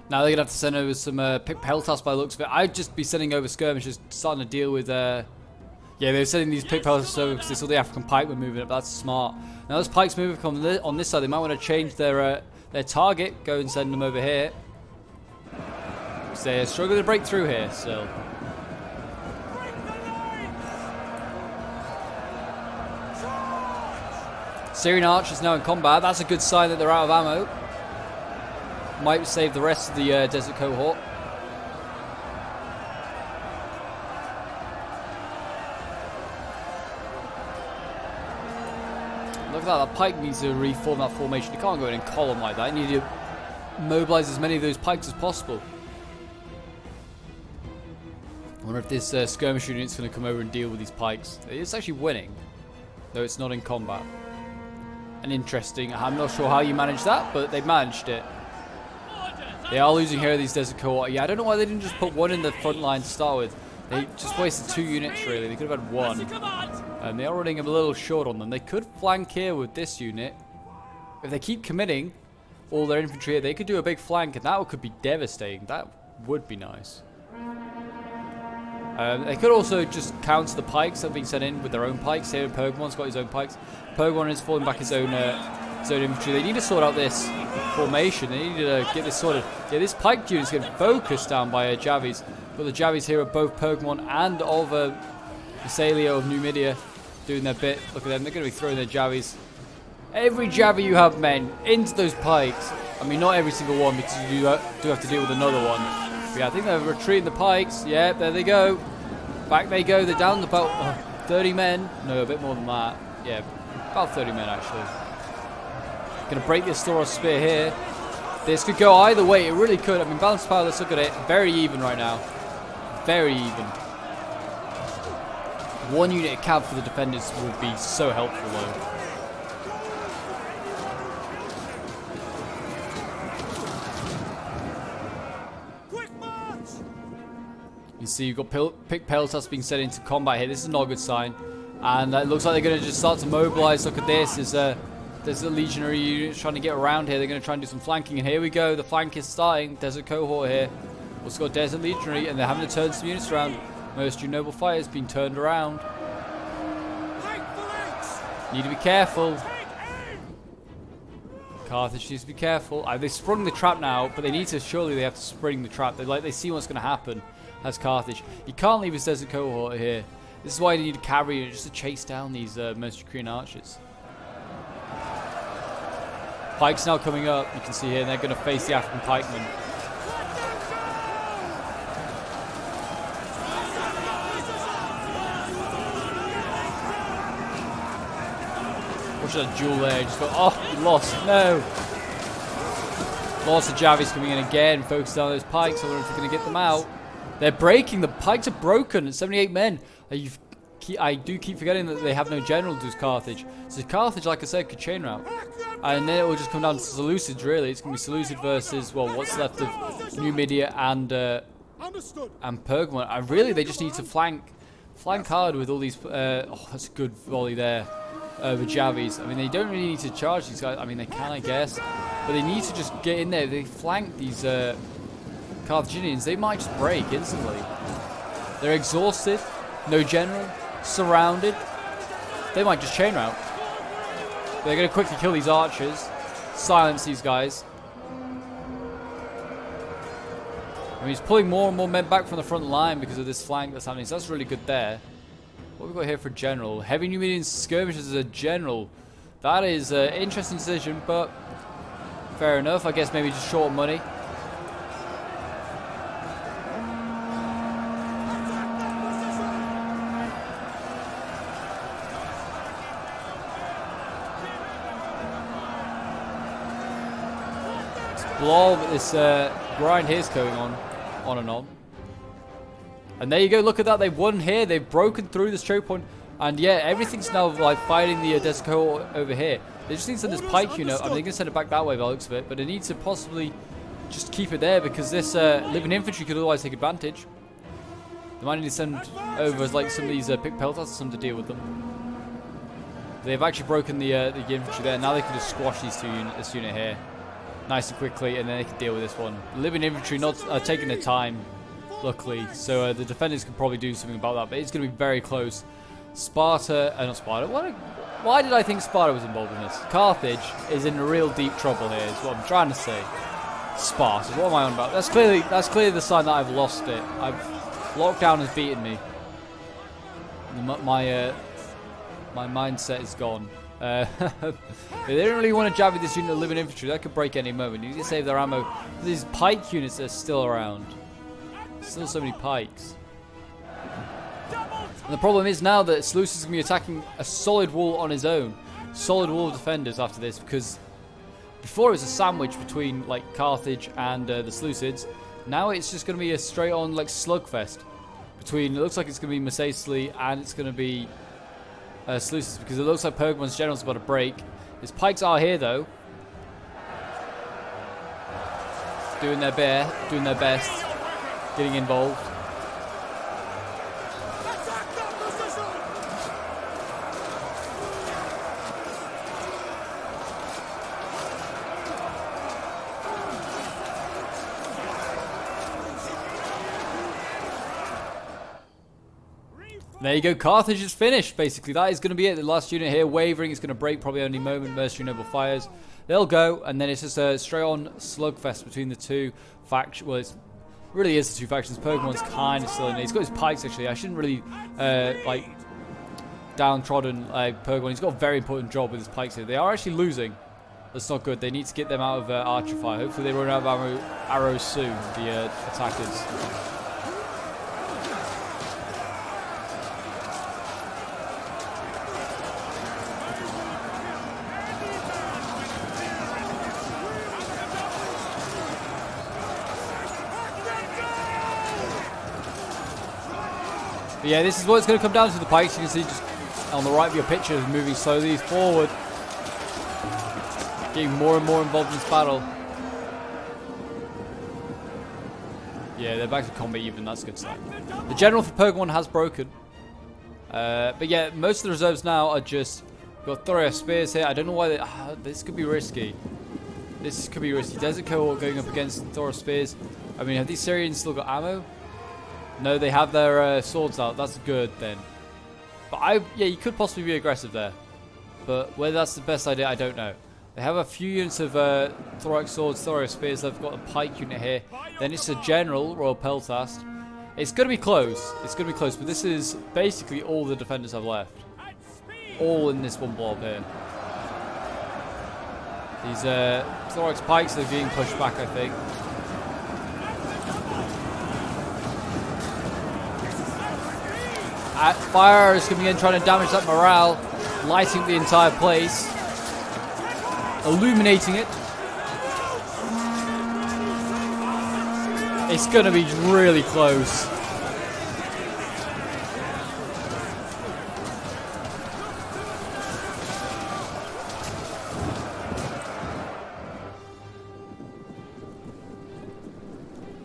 Now they're going to have to send over some pick peltas by the looks of it. I'd just be sending over skirmishers, starting to deal with... yeah, they were sending these pick peltas over because they saw the African pikemen moving up. That's smart. Now those pikes moving on this side, they might want to change their target. Go and send them over here. So they're struggling to break through here still. Syrian archers now in combat. That's a good sign that they're out of ammo. Might save the rest of the desert cohort. Look at that, that pike needs to reform that formation. You can't go in column like that. You need to mobilize as many of those pikes as possible. I wonder if this skirmish unit's going to come over and deal with these pikes. It's actually winning, though it's not in combat. And interesting, I'm not sure how you manage that, but they managed it. They are losing here, these desert cohort. Yeah, I don't know why they didn't just put one in the front line to start with. They just wasted 2 units, really. They could have had 1. And they are running a little short on them. They could flank here with this unit. If they keep committing all their infantry here, they could do a big flank, and that could be devastating. That would be nice. They could also just counter the pikes that have been sent in with their own pikes. Here, PopeJohn's got his own pikes. PopeJohn is falling back his own infantry. They need to sort out this formation. They need to get this sorted. Yeah, this pike unit is getting focused down by Javis. But the Javis here are both PopeJohn and of Massalia of Numidia doing their bit. Look at them. They're going to be throwing their Javis. Every Javi you have, men, into those pikes. I mean, not every single one, because you do have to deal with another one. But yeah, I think they're retreating the pikes. Yeah, there they go. Back they go. They're down to about 30 men. No, a bit more than that. Yeah, about 30 men, actually. Going to break this Thoros spear here. This could go either way. It really could. I mean, balanced power, let's look at it. Very even right now. Very even. 1 unit of cav for the defenders would be so helpful, though. You see, you've got pick peltas being sent into combat here. This is not a good sign. And it looks like they're going to just start to mobilize. Look at this. There's the legionary units trying to get around here. They're going to try and do some flanking. And here we go. The flank is starting. Desert cohort here. Also got Desert Legionary. And they're having to turn some units around. Most noble fighters being turned around. Need to be careful. Carthage needs to be careful. They sprung the trap now. But they need to, surely they have to spring the trap. They see what's going to happen as Carthage. You can't leave his Desert cohort here. This is why you need a cavalry just to chase down these most Ukrainian archers. Pikes now coming up, you can see here, and they're going to face the African pikemen. Watch that duel there, just go, oh, he lost, no! Lots of Javis coming in again, focused on those pikes, I wonder if they're going to get them out. They're breaking, the pikes are broken at 78 men. I do keep forgetting that they have no general to Carthage. So Carthage, like I said, could chain route. And then it will just come down to Seleucids, really. It's going to be Seleucid versus, well, what's left of Numidia and Pergamon. And really, they just need to flank hard with all these... oh, that's a good volley there with Javis. I mean, they don't really need to charge these guys. I mean, they can, I guess. But they need to just get in there. They flank these Carthaginians. They might just break instantly. They're exhausted. No general. Surrounded. They might just chain route. They're going to quickly kill these archers. Silence these guys. I mean, he's pulling more and more men back from the front line because of this flank that's happening. So that's really good there. What have we got here for general? Heavy Numidian skirmishers as a general. That is an interesting decision, but fair enough. I guess maybe just short money. Blow, this grind here's going on and on. And there you go, look at that, they've won here, they've broken through this choke point, and yeah, everything's now like fighting the Desert cohort over here. They just need to send this pike unit, I mean, they're going to send it back that way by the looks of it, but they need to possibly just keep it there because this living infantry could otherwise take advantage. They might need to send over like some of these pick pelters or something to deal with them. They've actually broken the infantry there, now they can just squash this unit here. Nice and quickly, and then they can deal with this one. Living infantry not taking their time, luckily, so the defenders can probably do something about that, but it's going to be very close. Sparta, not Sparta, why did I think Sparta was involved in this? Carthage is in real deep trouble here, is what I'm trying to say. Sparta, what am I on about? That's clearly the sign that I've lost it. Lockdown has beaten me. My mindset is gone. They don't really want to jab with this unit of living infantry. That could break any moment. You need to save their ammo. These pike units are still around. Still so many pikes. And the problem is now that Seleucus is going to be attacking a solid wall on his own. Solid wall of defenders after this, because before it was a sandwich between like Carthage and the Seleucids. Now it's just going to be a straight on like slugfest between, it looks like it's going to be Macesli and it's going to be Seleucus, because it looks like Pergamon's general's about to break. His pikes are here though, doing their best, getting involved. There you go, Carthage is finished, basically. That is going to be it. The last unit here, wavering, is going to break probably any moment. Mercenary noble fires. They'll go, and then it's just a straight-on slugfest between the two factions. Well, it really is the two factions. Pergamon's kind of still in there. He's got his pikes, actually. I shouldn't really, like, downtrodden Pergamon. He's got a very important job with his pikes here. They are actually losing. That's not good. They need to get them out of archer fire. Hopefully they run out of arrows soon, the attackers. But yeah, this is what it's going to come down to. The pikes, you can see just on the right of your picture, moving slowly forward. Getting more and more involved in this battle. Yeah, they're back to combat even, that's a good sign. The general for Pergamon has broken. But yeah, most of the reserves now are just Got Thorio spears here. I don't know why this could be risky. This could be risky. Desert Cohort going up against Thorio spears. I mean, have these Syrians still got ammo? No, they have their swords out. That's good then. But yeah, you could possibly be aggressive there. But whether that's the best idea, I don't know. They have a few units of Thorax swords, Thorio spears. They've got a pike unit here. Then it's a general, Royal Peltast. It's going to be close. It's going to be close. But this is basically all the defenders have left. All in this one blob here. These Thorax pikes are being pushed back, I think. Fire is coming in, trying to damage that morale, lighting the entire place, illuminating it. It's going to be really close.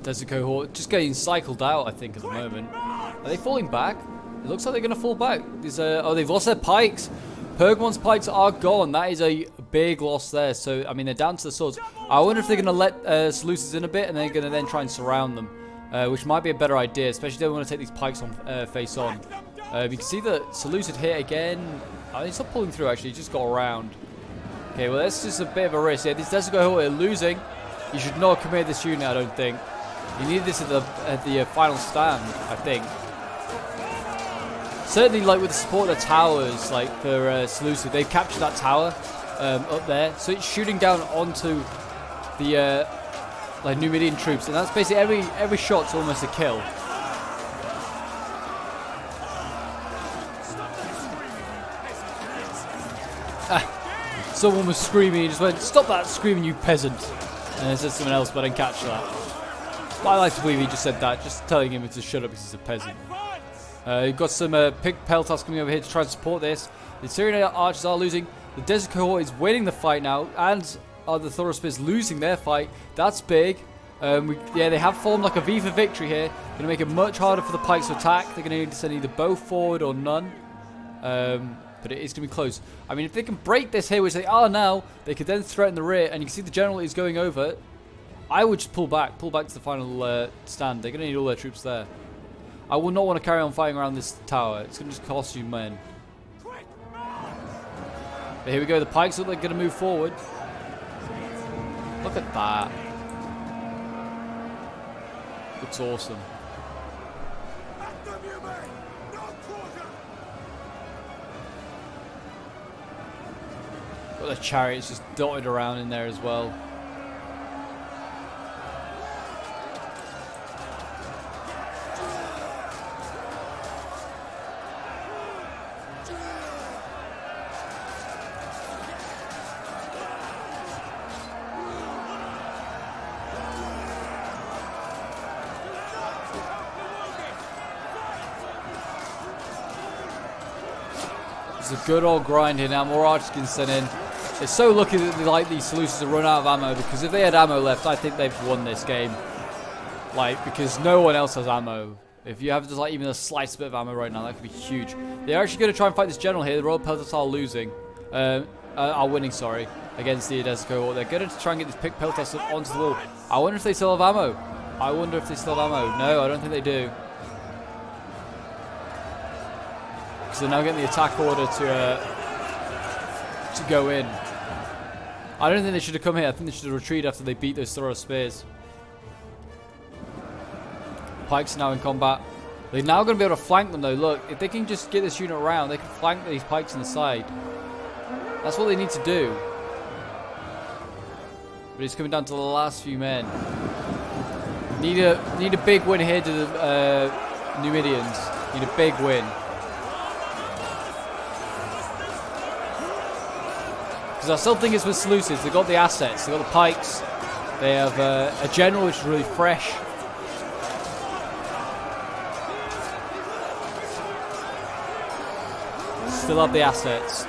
Desert Cohort just getting cycled out, I think, at the moment. Are they falling back? It looks like they're going to fall back. Oh, they've lost their pikes. Pergamon's pikes are gone. That is a big loss there. So, I mean, they're down to the swords. I wonder if they're going to let Seleucids in a bit and they're going to then try and surround them, which might be a better idea, especially if they want to take these pikes on face on. You can see that Seleucid hit again. He's not pulling through, actually. He just got around. Okay, well, that's just a bit of a risk. Yeah, these Desert Cohort are losing. You should not commit this unit, I don't think. You need this at the final stand, I think. Certainly, like with the support of the towers, like for Seleucid, they've captured that tower up there, so it's shooting down onto the like Numidian troops, and that's basically every shot's almost a kill. Someone was screaming. He just went, "Stop that screaming, you peasant!" And it said someone else, but I didn't catch that. But I like to believe he just said that, just telling him to shut up because he's a peasant. You've got some Pig Peltas coming over here to try and support this. The Syrian archers are losing. The Desert Cohort is winning the fight now, and the Thoros Spears losing their fight. That's big. Yeah, they have formed like a V for victory here. Going to make it much harder for the pikes to attack. They're going to need to send either both forward or none. But it is going to be close. I mean, if they can break this here, which they are now, they could then threaten the rear, and you can see the general is going over. I would just pull back to the final stand. They're going to need all their troops there. I will not want to carry on fighting around this tower. It's going to just cost you men. But here we go. The pikes look like they're going to move forward. Look at that. Looks awesome. Got the chariots just dotted around in there as well. It's a good old grind here now. More archers can send in. It's so lucky that they like these Seleucids to run out of ammo, because if they had ammo left, I think they've won this game. Like, because no one else has ammo. If you have just like even a slight bit of ammo right now, that could be huge. They're actually going to try and fight this general here. The Royal Peltas are losing. Are winning, sorry, against the Desert Cohort. They're going to try and get this Pick Peltas onto the wall. I wonder if they still have ammo. No, I don't think they do. Because they're now getting the attack order to go in. I don't think they should have come here. I think they should have retreated after they beat those Thoros Spears. Pikes are now in combat. They're now going to be able to flank them though. Look, if they can just get this unit around, they can flank these pikes on the side. That's what they need to do. But it's coming down to the last few men. Need a big win here to the Numidians. Need a big win. Because I still think it's with Seleucids. They've got the assets. They've got the pikes. They have a general which is really fresh. Still have the assets.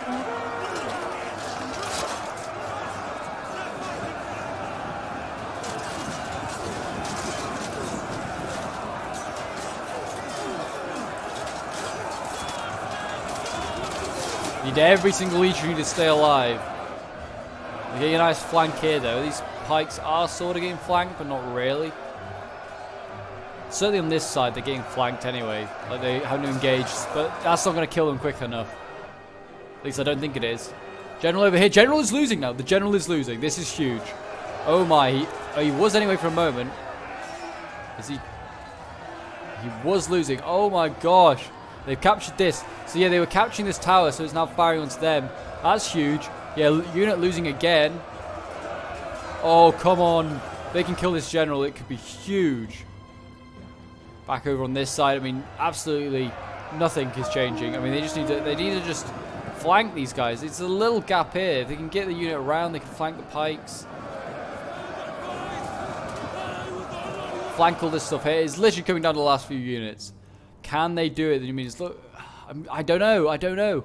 Need every single legion to stay alive. You're getting a nice flank here, though. These pikes are sort of getting flanked, but not really. Certainly on this side, they're getting flanked anyway. Like, they haven't engaged, but that's not going to kill them quick enough. At least I don't think it is. General over here. General is losing now. The general is losing. This is huge. Oh my. He was anyway for a moment. Is he? He was losing. Oh my gosh. They've captured this. So yeah, they were capturing this tower, so it's now firing onto them. That's huge. Yeah, unit losing again. Oh, come on. They can kill this general. It could be huge. Back over on this side. I mean, absolutely nothing is changing. I mean, they need to just flank these guys. It's a little gap here. If they can get the unit around, they can flank the pikes. Flank all this stuff here. It's literally coming down to the last few units. Can they do it? Then you mean it's look. I don't know. I don't know.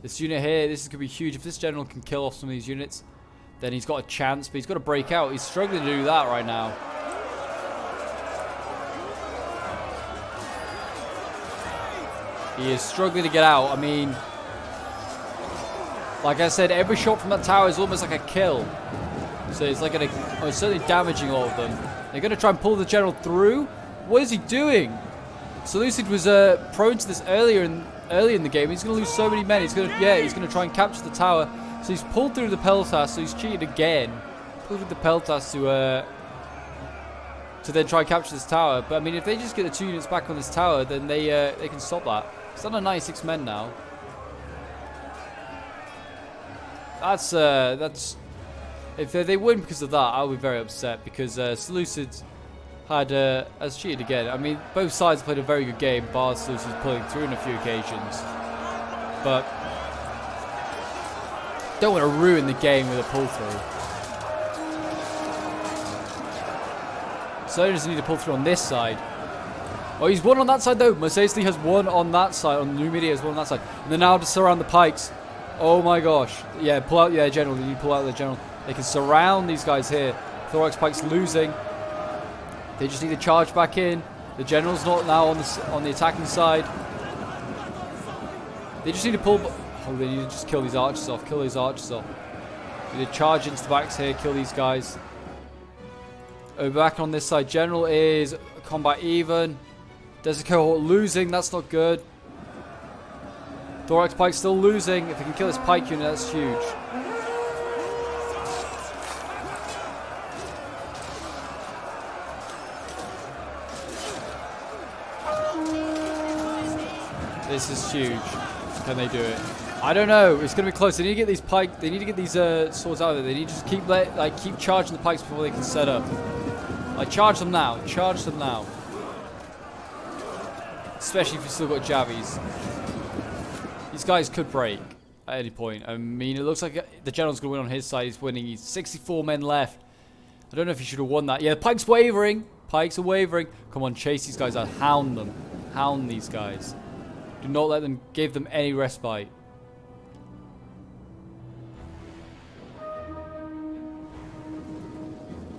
This unit here, this is going to be huge. If this general can kill off some of these units, then he's got a chance. But he's got to break out. He's struggling to do that right now. He is struggling to get out. I mean, like I said, every shot from that tower is almost like a kill. So it's like it's certainly damaging all of them. They're going to try and pull the general through. What is he doing? Seleucid was prone to this early in the game. He's going to lose so many men. He's going to try and capture the tower. So he's pulled through the Peltas. So he's cheated again. Pulled through the Peltas to then try and capture this tower. But I mean, if they just get the 2 units back on this tower, then they can stop that. It's down to 96 men now. That's if they win because of that, I'll be very upset because Seleucid has cheated again. I mean, both sides played a very good game, bar Seleucid pulling through on a few occasions, but don't want to ruin the game with a pull through. So doesn't need to pull through on this side. Oh, he's won on that side though. Mercedes has won on that side. On the Numidia has won on that side, and then now to surround the pikes. Oh my gosh. Yeah, pull out the general. You need to pull out the general. They can surround these guys here. Thorax Pike's losing. They just need to charge back in. The general's not now on the attacking side. They just need to pull. Oh, they need to just kill these archers off. Kill these archers off. They need to charge into the backs here. Kill these guys. Over back on this side. General is combat even. There's a cohort losing. That's not good. Thorax Pike still losing. If he can kill this pike unit, that's huge. This is huge. Can they do it? I don't know. It's going to be close. They need to get these pike. They need to get these swords out of there. They need to just keep charging the pikes before they can set up. Like charge them now. Charge them now. Especially if you've still got Javies. These guys could break at any point. I mean, it looks like the general's going to win on his side. He's winning. He's 64 men left. I don't know if he should have won that. Yeah, the pike's wavering. Pikes are wavering. Come on, chase these guys out. Hound them. Hound these guys. Do not let them give them any respite.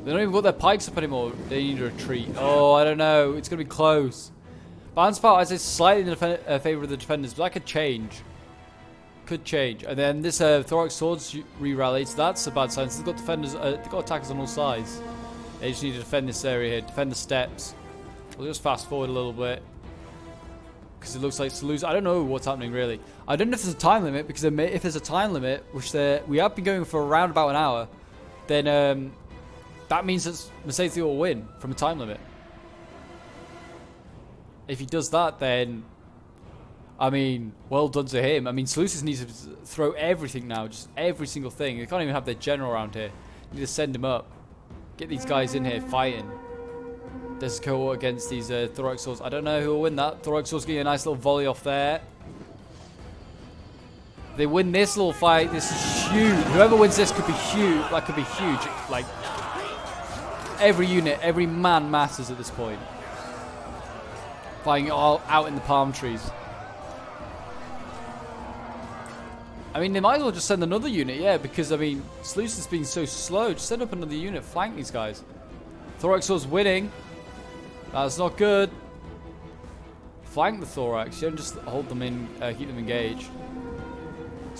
They don't even got their pikes up anymore. They need to retreat. Oh, I don't know. It's going to be close. Balance power, I say slightly in favor of the defenders, but that could change. Could change. And then this Thorax Swords re-rallied, so that's a bad sign. So they've got defenders, they've got attackers on all sides. They just need to defend this area here, defend the steps. We'll just fast forward a little bit. Because it looks like Seleucid, I don't know what's happening really. I don't know if there's a time limit, because if there's a time limit, which we have been going for around about an hour, then that means that Mercedes will win from a time limit. If he does that, then, I mean, well done to him. I mean, Seleucid needs to throw everything now, just every single thing. They can't even have their general around here. They need to send him up. Get these guys in here fighting. There's a cohort against these Thorax Swords. I don't know who will win that. Thorax Swords getting a nice little volley off there. If they win this little fight, this is huge. Whoever wins this could be huge. That could be huge. Like, every unit, every man matters at this point. Fighting all out in the palm trees. I mean, they might as well just send another unit, yeah, because, I mean, Seleucid's being so slow. Just send up another unit, flank these guys. Thorax Swords winning. That's not good. Flank the Thorax. You don't just hold them in, keep them engaged.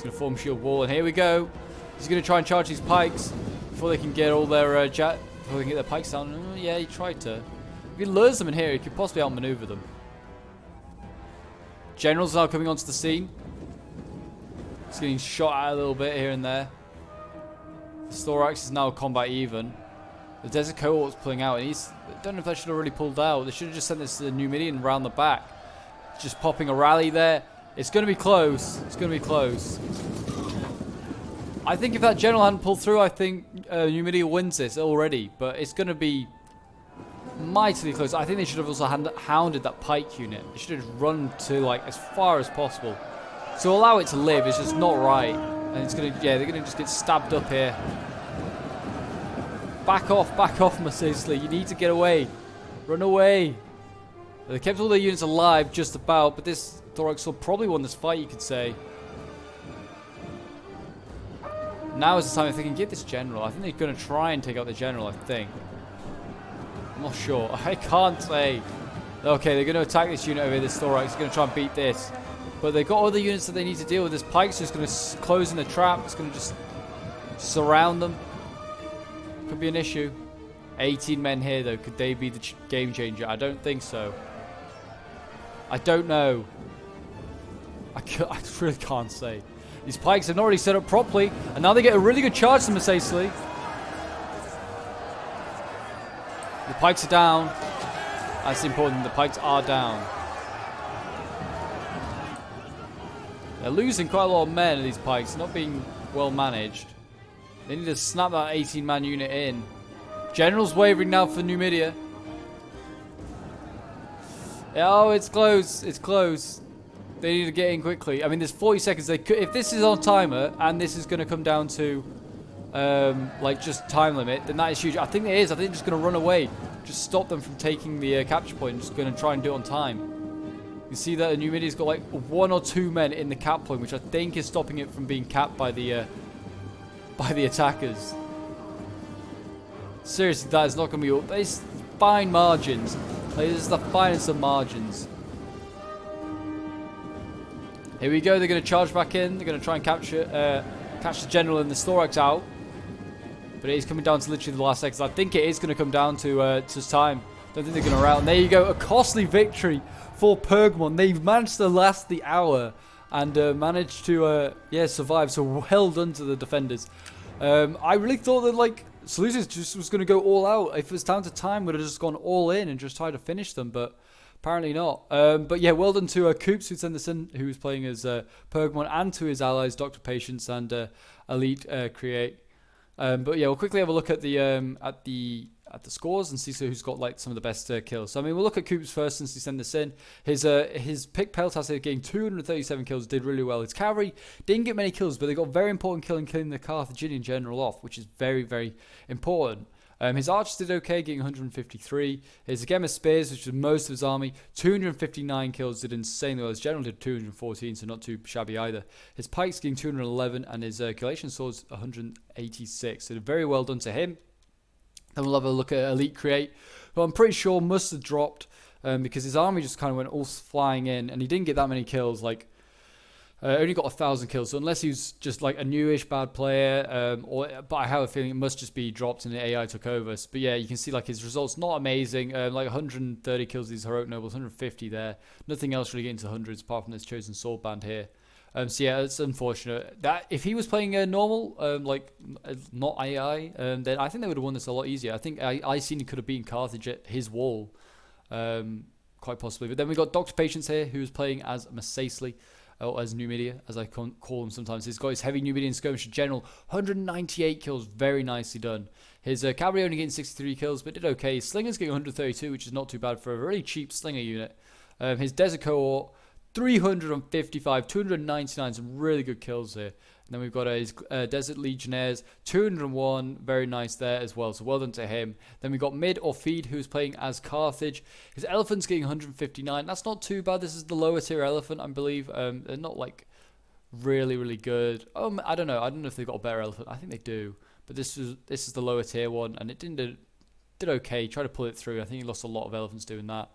He's going to form shield wall, and here we go. He's going to try and charge these pikes before they can get all their before they can get their pikes down. Yeah, he tried to. If he lures them in here, he could possibly outmaneuver them. General's now coming onto the scene. He's getting shot at a little bit here and there. The Thorax is now combat even. The Desert Cohort's pulling out, and I don't know if they should have already pulled out. They should have just sent this to the Numidian round the back. Just popping a rally there. It's going to be close. It's going to be close. I think if that general hadn't pulled through, I think Numidia wins this already. But it's going to be mightily close. I think they should have also hounded that pike unit. They should have run to like as far as possible. So allow it to live is just not right. And it's going to, yeah, they're going to just get stabbed up here. Back off, Mercedes. You need to get away. Run away. They kept all their units alive just about, but this Thorax will probably won this fight, you could say. Now is the time if they can get this general. I think they're going to try and take out the general, I think. I'm not sure. I can't say. Okay, they're going to attack this unit over here, this Thorax. He's going to try and beat this. But they've got other units that they need to deal with. This pike's just going to close in the trap. It's going to just surround them. Could be an issue. 18 men here, though. Could they be the game changer? I don't think so. I don't know. I really can't say. These pikes have not already set up properly, and now they get a really good charge to Mercedes. The pikes are down. That's important. The pikes are down. They're losing quite a lot of men of these pikes, not being well managed. They need to snap that 18-man unit in. General's wavering now for Numidia. Oh, it's close. It's close. They need to get in quickly. I mean, there's 40 seconds. They could, if this is on timer and this is going to come down to like just time limit, then that is huge. I think it is. I think they're just going to run away. Just stop them from taking the capture point. Just going to try and do it on time. You see that Numidia's got like 1 or 2 men in the cap point, which I think is stopping it from being capped by the attackers. Seriously, that is not going to be... It's fine margins. Like, this is the finest of margins. Here we go. They're going to charge back in. They're going to try and catch the general and the Thorax out. But it is coming down to literally the last seconds. I think it is going to come down to time. Don't think they're going to rout. And there you go. A costly victory for Pergamon. They've managed to last the hour and managed to survive. So well done to the defenders. I really thought that like Seleucus just was going to go all out. If it was down to time, would have just gone all in and just tried to finish them. But apparently not. But yeah, well done to Coops, who sent this in, who was playing as Pergamon, and to his allies, Dr. Patience and Elite Create. But yeah, we'll quickly have a look at the scores and see who's got like some of the best kills. So I mean, we'll look at Coops first since he sent this in. His pick Peltas getting 237 kills, did really well. His cavalry didn't get many kills, but they got a very important kill in killing the Carthaginian general off, which is very, very important. His archers did okay, getting 153. His Gemma spears, which was most of his army, 259 kills, did insanely well. His general did 214, so not too shabby either. His pikes getting 211, and his Galatian swords 186. So very well done to him. Then we'll have a look at Elite Create, who I'm pretty sure must have dropped because his army just kind of went all flying in, and he didn't get that many kills. Like, only got 1,000 kills. So unless he was just like a newish bad player, but I have a feeling it must just be dropped and the AI took over. But yeah, you can see like his results not amazing. Like 130 kills these heroic nobles, 150 there. Nothing else really getting to the hundreds apart from this chosen sword band here. So yeah, it's unfortunate that if he was playing normal, like not AI, then I think they would have won this a lot easier. I think I seen he could have beaten Carthage at his wall, quite possibly. But then we got Dr. Patience here, who was playing as Mercedes, or as Numidia, as I call him sometimes. He's got his heavy Numidian skirmisher general, 198 kills, very nicely done. His cavalry only getting 63 kills, but did okay. His slingers getting 132, which is not too bad for a really cheap slinger unit. His desert cohort, 355, 299, some really good kills here. And then we've got his Desert Legionnaires, 201, very nice there as well, so well done to him. Then we've got Mid or Feed, who's playing as Carthage. His Elephant's getting 159, that's not too bad. This is the lower tier Elephant, I believe. They're not like really, really good. I don't know if they've got a better Elephant. I think they do, but this is the lower tier one, and it did okay. He tried to pull it through. I think he lost a lot of Elephants doing that.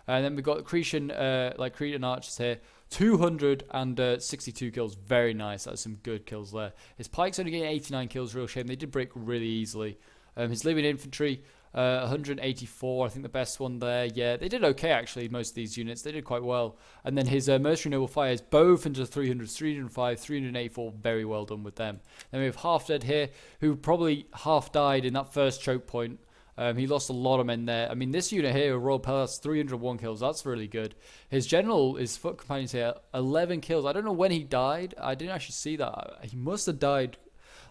And then we've got Cretan, Cretan archers here. 262 kills, very nice. That's some good kills there. His pikes only getting 89 kills, real shame. They did break really easily. His living infantry, 184, I think the best one there. Yeah, they did okay actually, most of these units. They did quite well. And then his mercenary noble fires, both into 300, 305, 384, very well done with them. Then we have Half Dead here, who probably half died in that first choke point. He lost a lot of men there. I mean, this unit here, Royal Palace, 301 kills. That's really good. His general, his foot companions here, 11 kills. I don't know when he died. I didn't actually see that. He must have died,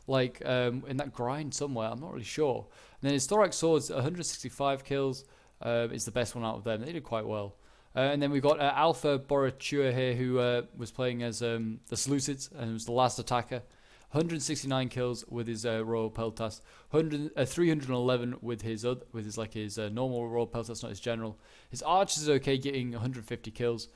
like, in that grind somewhere. I'm not really sure. And then his Thorax Swords, 165 kills. Is the best one out of them. They did quite well. And then we've got Alpha Boratua here, who was playing as the Seleucids, and was the last attacker. 169 kills with his Royal Peltas, 311 with his normal Royal Peltas, not his general. His archers is okay, getting 150 kills.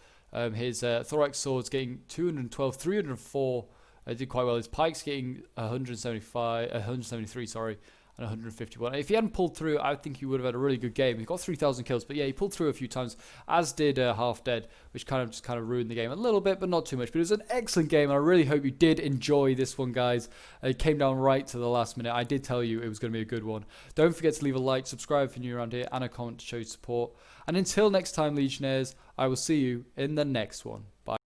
His Thorax Swords getting 212, 304. Did quite well. His pikes getting 173, sorry, and 151. If he hadn't pulled through, I think he would have had a really good game. He got 3,000 kills, but yeah, he pulled through a few times, as did Half Dead, which kind of ruined the game a little bit, but not too much. But it was an excellent game, and I really hope you did enjoy this one, guys. It came down right to the last minute. I did tell you it was going to be a good one. Don't forget to leave a like, subscribe if you're new around here, and a comment to show your support. And until next time, Legionnaires, I will see you in the next one. Bye.